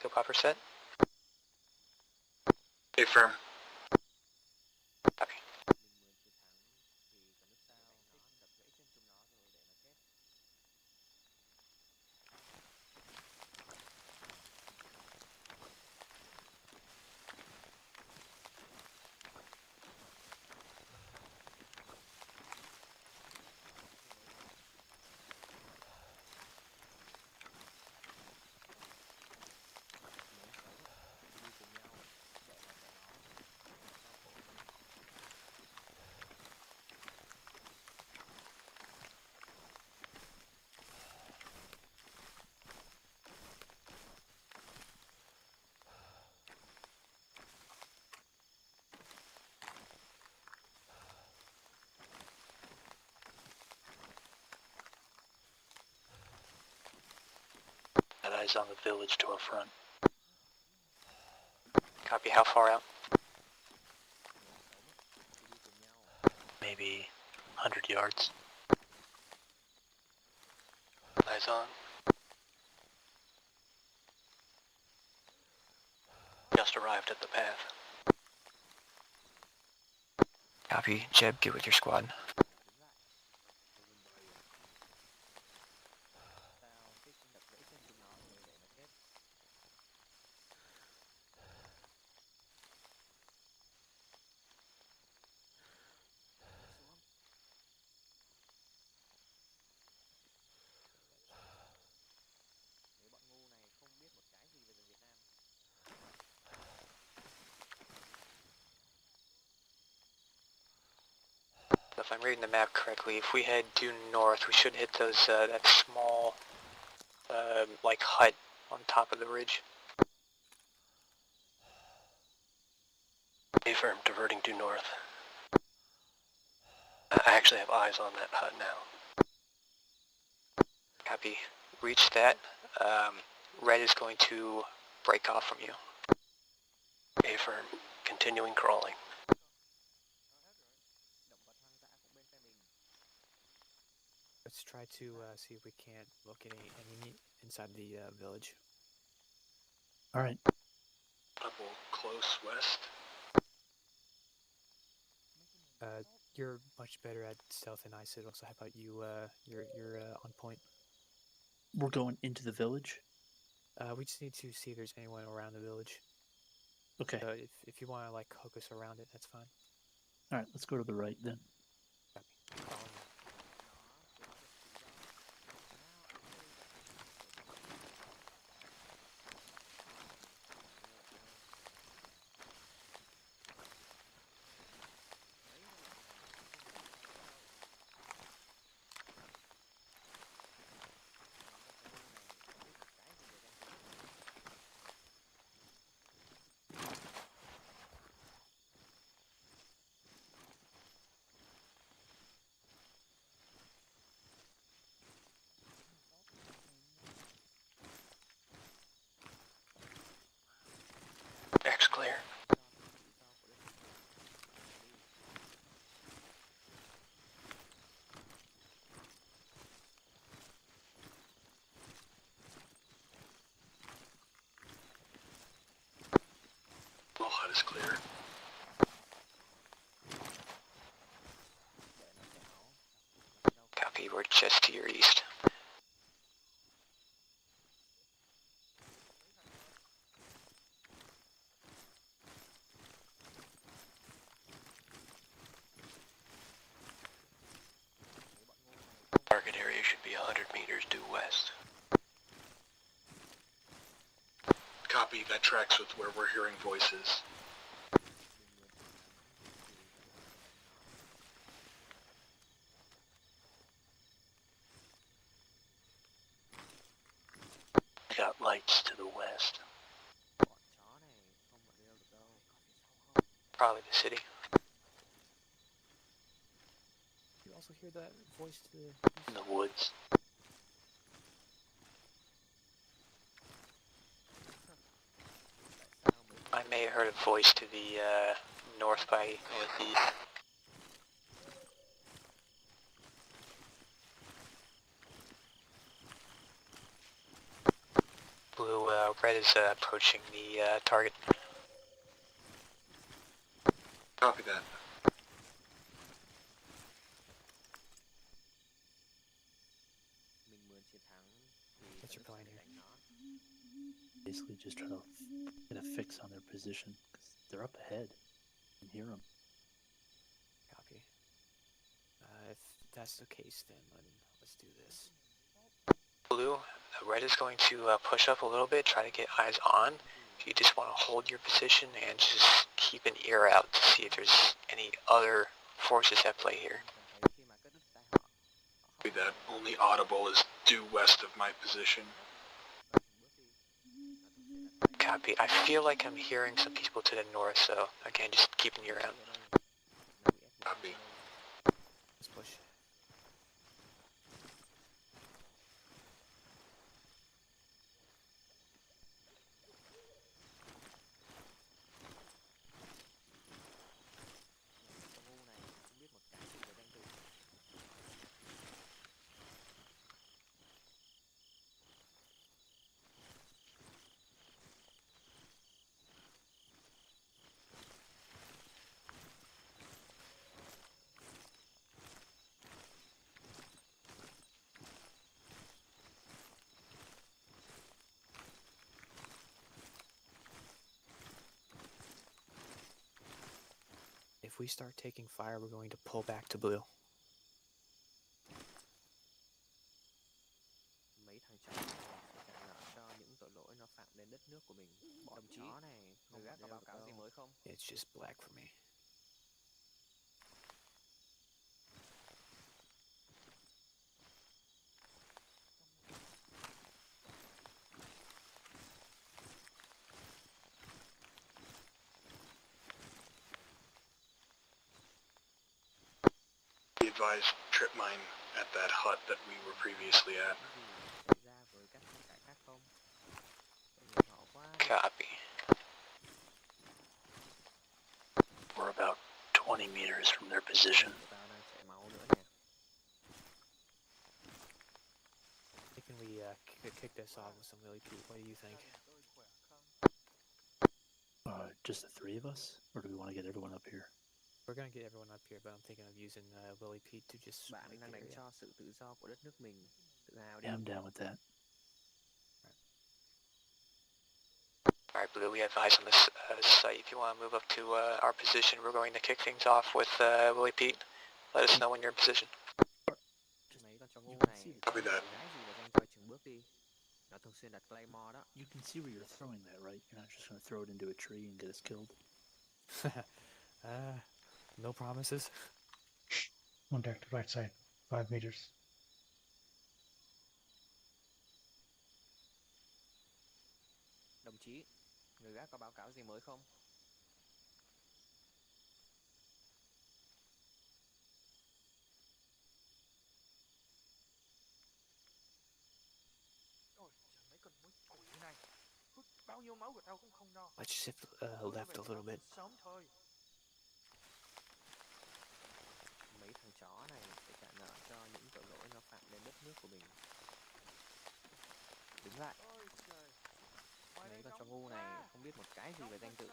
Toe popper set? Stay firm. Copy. Got eyes on the village to our front. Copy, how far out? Maybe 100 yards. Eyes on. Just arrived at the path. Copy, Jeb, get with your squad. If I'm reading the map correctly, if we head due north, we should hit those that small, like hut on top of the ridge. Affirm, diverting due north. I actually have eyes on that hut now. Copy. Reach that. Red is going to break off from you. Affirm. continuing crawling. Let's try to see if we can't locate any inside the village. All right. Couple close west. You're much better at stealth than I, so how about you? You're on point. We're going into the village. We just need to see if there's anyone around the village. Okay. So if you want to like hook us around it, that's fine. All right. Let's go to the right then. Deck's clear. Well, hut is clear. Copy, we're just to your east. Target area should be 100 meters due west. Copy, that tracks with where we're hearing voices. Got lights to the west. Probably the city. You also hear that voice to the In the woods. I may have heard a voice to the north by northeast. Blue, red is approaching the target. Copy that. What's your plan here? Basically, just try to get a fix on their position because they're up ahead. You can hear them. Copy. If that's the case, then let's do this. Blue, red is going to push up a little bit, try to get eyes on. If you just want to hold your position and just keep an ear out to see if there's any other forces at play here. That only audible is due west of my position. Copy. I feel like I'm hearing some people to the north, so again, just keep an ear out. Copy. Let's push. If we start taking fire, we're going to pull back to blue. It's just black for me. Be advised, trip mine at that hut that we were previously at. Copy. position. Can we kick this off with some really cool? What do you think? Just the three of us, or do we want to get everyone up here? We're gonna get everyone up here, but I'm thinking of using Willie Pete to just. Yeah, I'm down with that. Alright, Blue, we have eyes on this site. If you want to move up to our position, we're going to kick things off with Willie Pete. Let us know when you're in position. Copy that. You can see where you're throwing that, right? You're not just going to throw it into a tree and get us killed. No promises. Contact right side, 5 meters. Đồng chí, người gác có báo cáo gì mới không? Let's shift left a little bit. Mấy thằng chó này phải trả nợ cho những tội lỗi nó phạm lên đất nước của mình. Đứng lại. Mấy con chó ngu này không biết một cái gì về danh tự.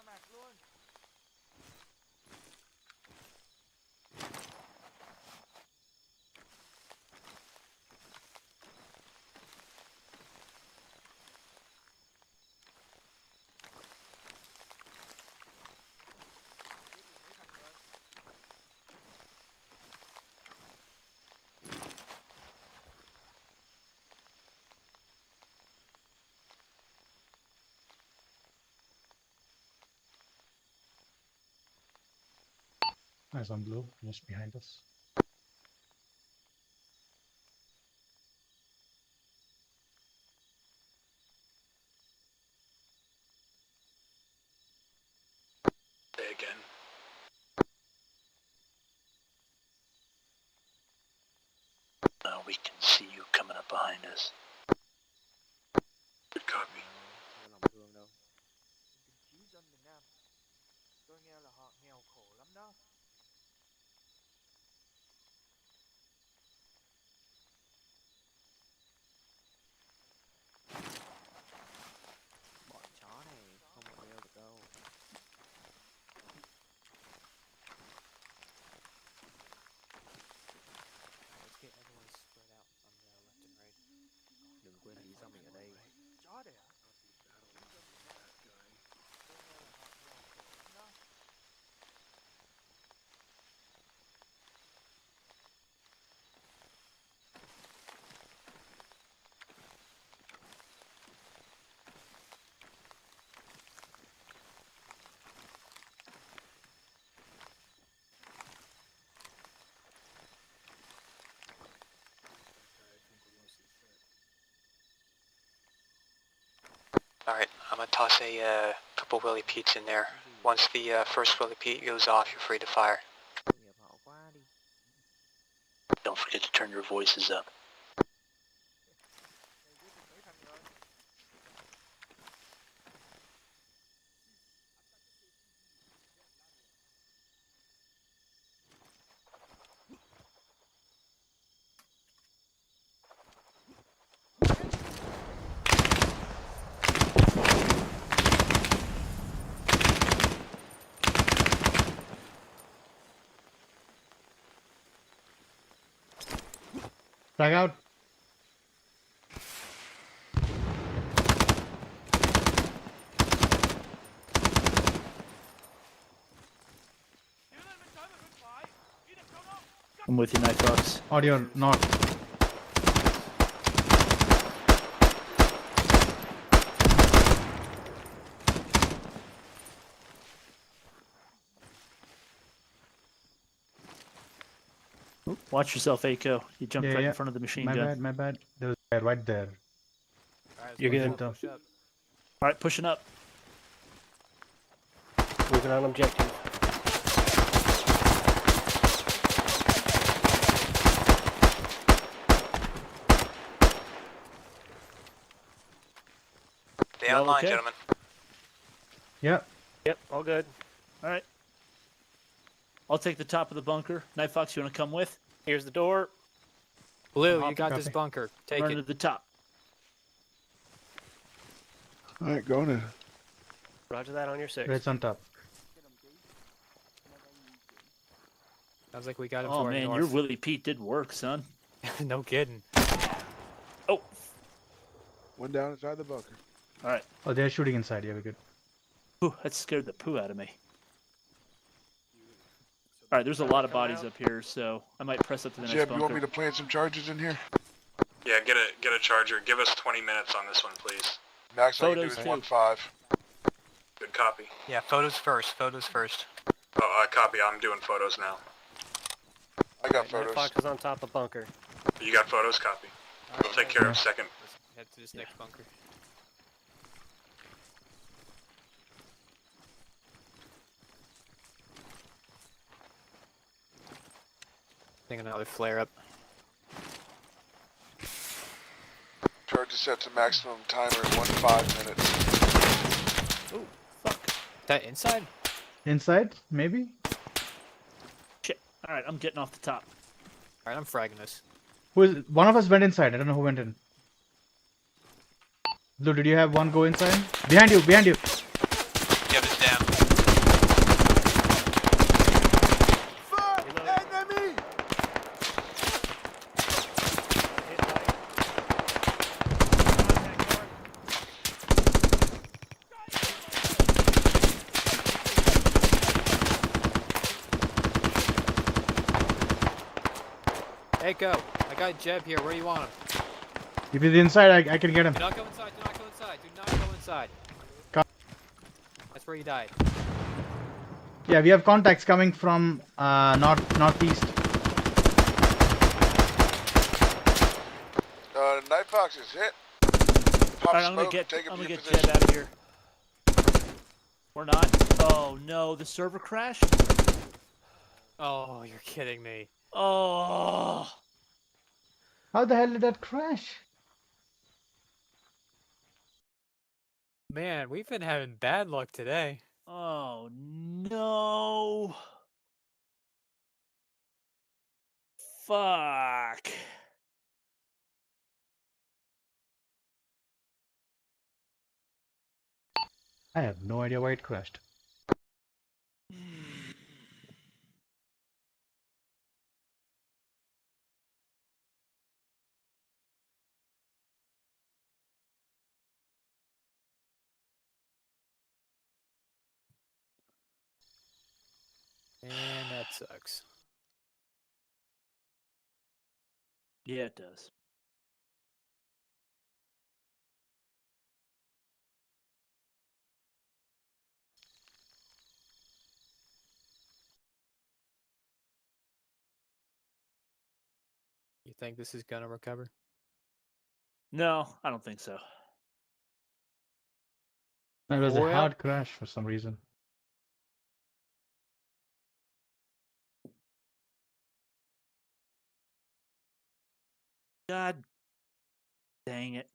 Eyes on blue, just behind us. Say again. We can see you coming up behind us. Good copy. Lòng thương đâu. Cứu dân miền Nam. Tôi nghe là họ nghèo khổ lắm đó. Bọn chó này không mà đeo được đâu. Let's get everyone spread out on the left and right. Đừng quên lý do mình ở đây. Chó đấy à? Alright, I'm going to toss a couple Willie Pete's in there. Once the first Willie Pete goes off, you're free to fire. Don't forget to turn your voices up. Frag out. I'm with you, Nighthawks. Audio north. Watch yourself, Aiko. You jumped right in front of the machine gun. My bad. There was a guy right there. You're good. Alright, pushing up. Moving on objective. Stay online, okay? gentlemen. Yep. Yep, all good. Alright. I'll take the top of the bunker. Night Fox, you want to come with? Here's the door. Blue, Hop you got this copy. bunker. Take Run it. to the top. All right, going in. Roger that on your 6. Red's on top. Sounds like we got him Oh to our man, your north. Willie Pete did work, son. No kidding. Oh, One down inside the bunker. all right. Oh, they're shooting inside. Yeah, we're good. Ooh, that scared the poo out of me. All right, there's a lot of bodies up here, so I might press up to the next Jeb, bunker. you want me to plant some charges in here? Yeah, get a charger. Give us 20 minutes on this one, please. Max, all you do Photos is too. 1-5. Good copy. Yeah, photos first. Photos first. Oh, I copy. I'm doing photos now. I got Night photos. Fox is on top of bunker. You got photos? Copy. We'll take care of second. Let's head to this next bunker. I think another flare up. Charges set to maximum timer in 1-5 minutes. Oh, fuck. That inside? Inside, maybe? Shit. All right, I'm getting off the top. Alright, I'm fragging this. One of us went inside. I don't know who went in. Blue, did you have one go inside? Behind you, behind you. Jeb is down. Enemy! Echo, I got Jeb here. Where do you want him? If he's inside, I can get him. Do not go inside. Do not go inside. Do not go inside. That's where he died. Yeah, we have contacts coming from northeast. Night Fox is hit. Pop All right, I'm smoke, gonna take him I'm to gonna your get position. Jeb out of here. We're not. Oh no, the server crashed. Oh, you're kidding me. Oh. How the hell did that crash? Man, we've been having bad luck today. Oh no. Fuck. I have no idea why it crashed. And that sucks. Yeah, it does. You think this is gonna recover? No, I don't think so. It was a Well- hard crash for some reason. God dang it.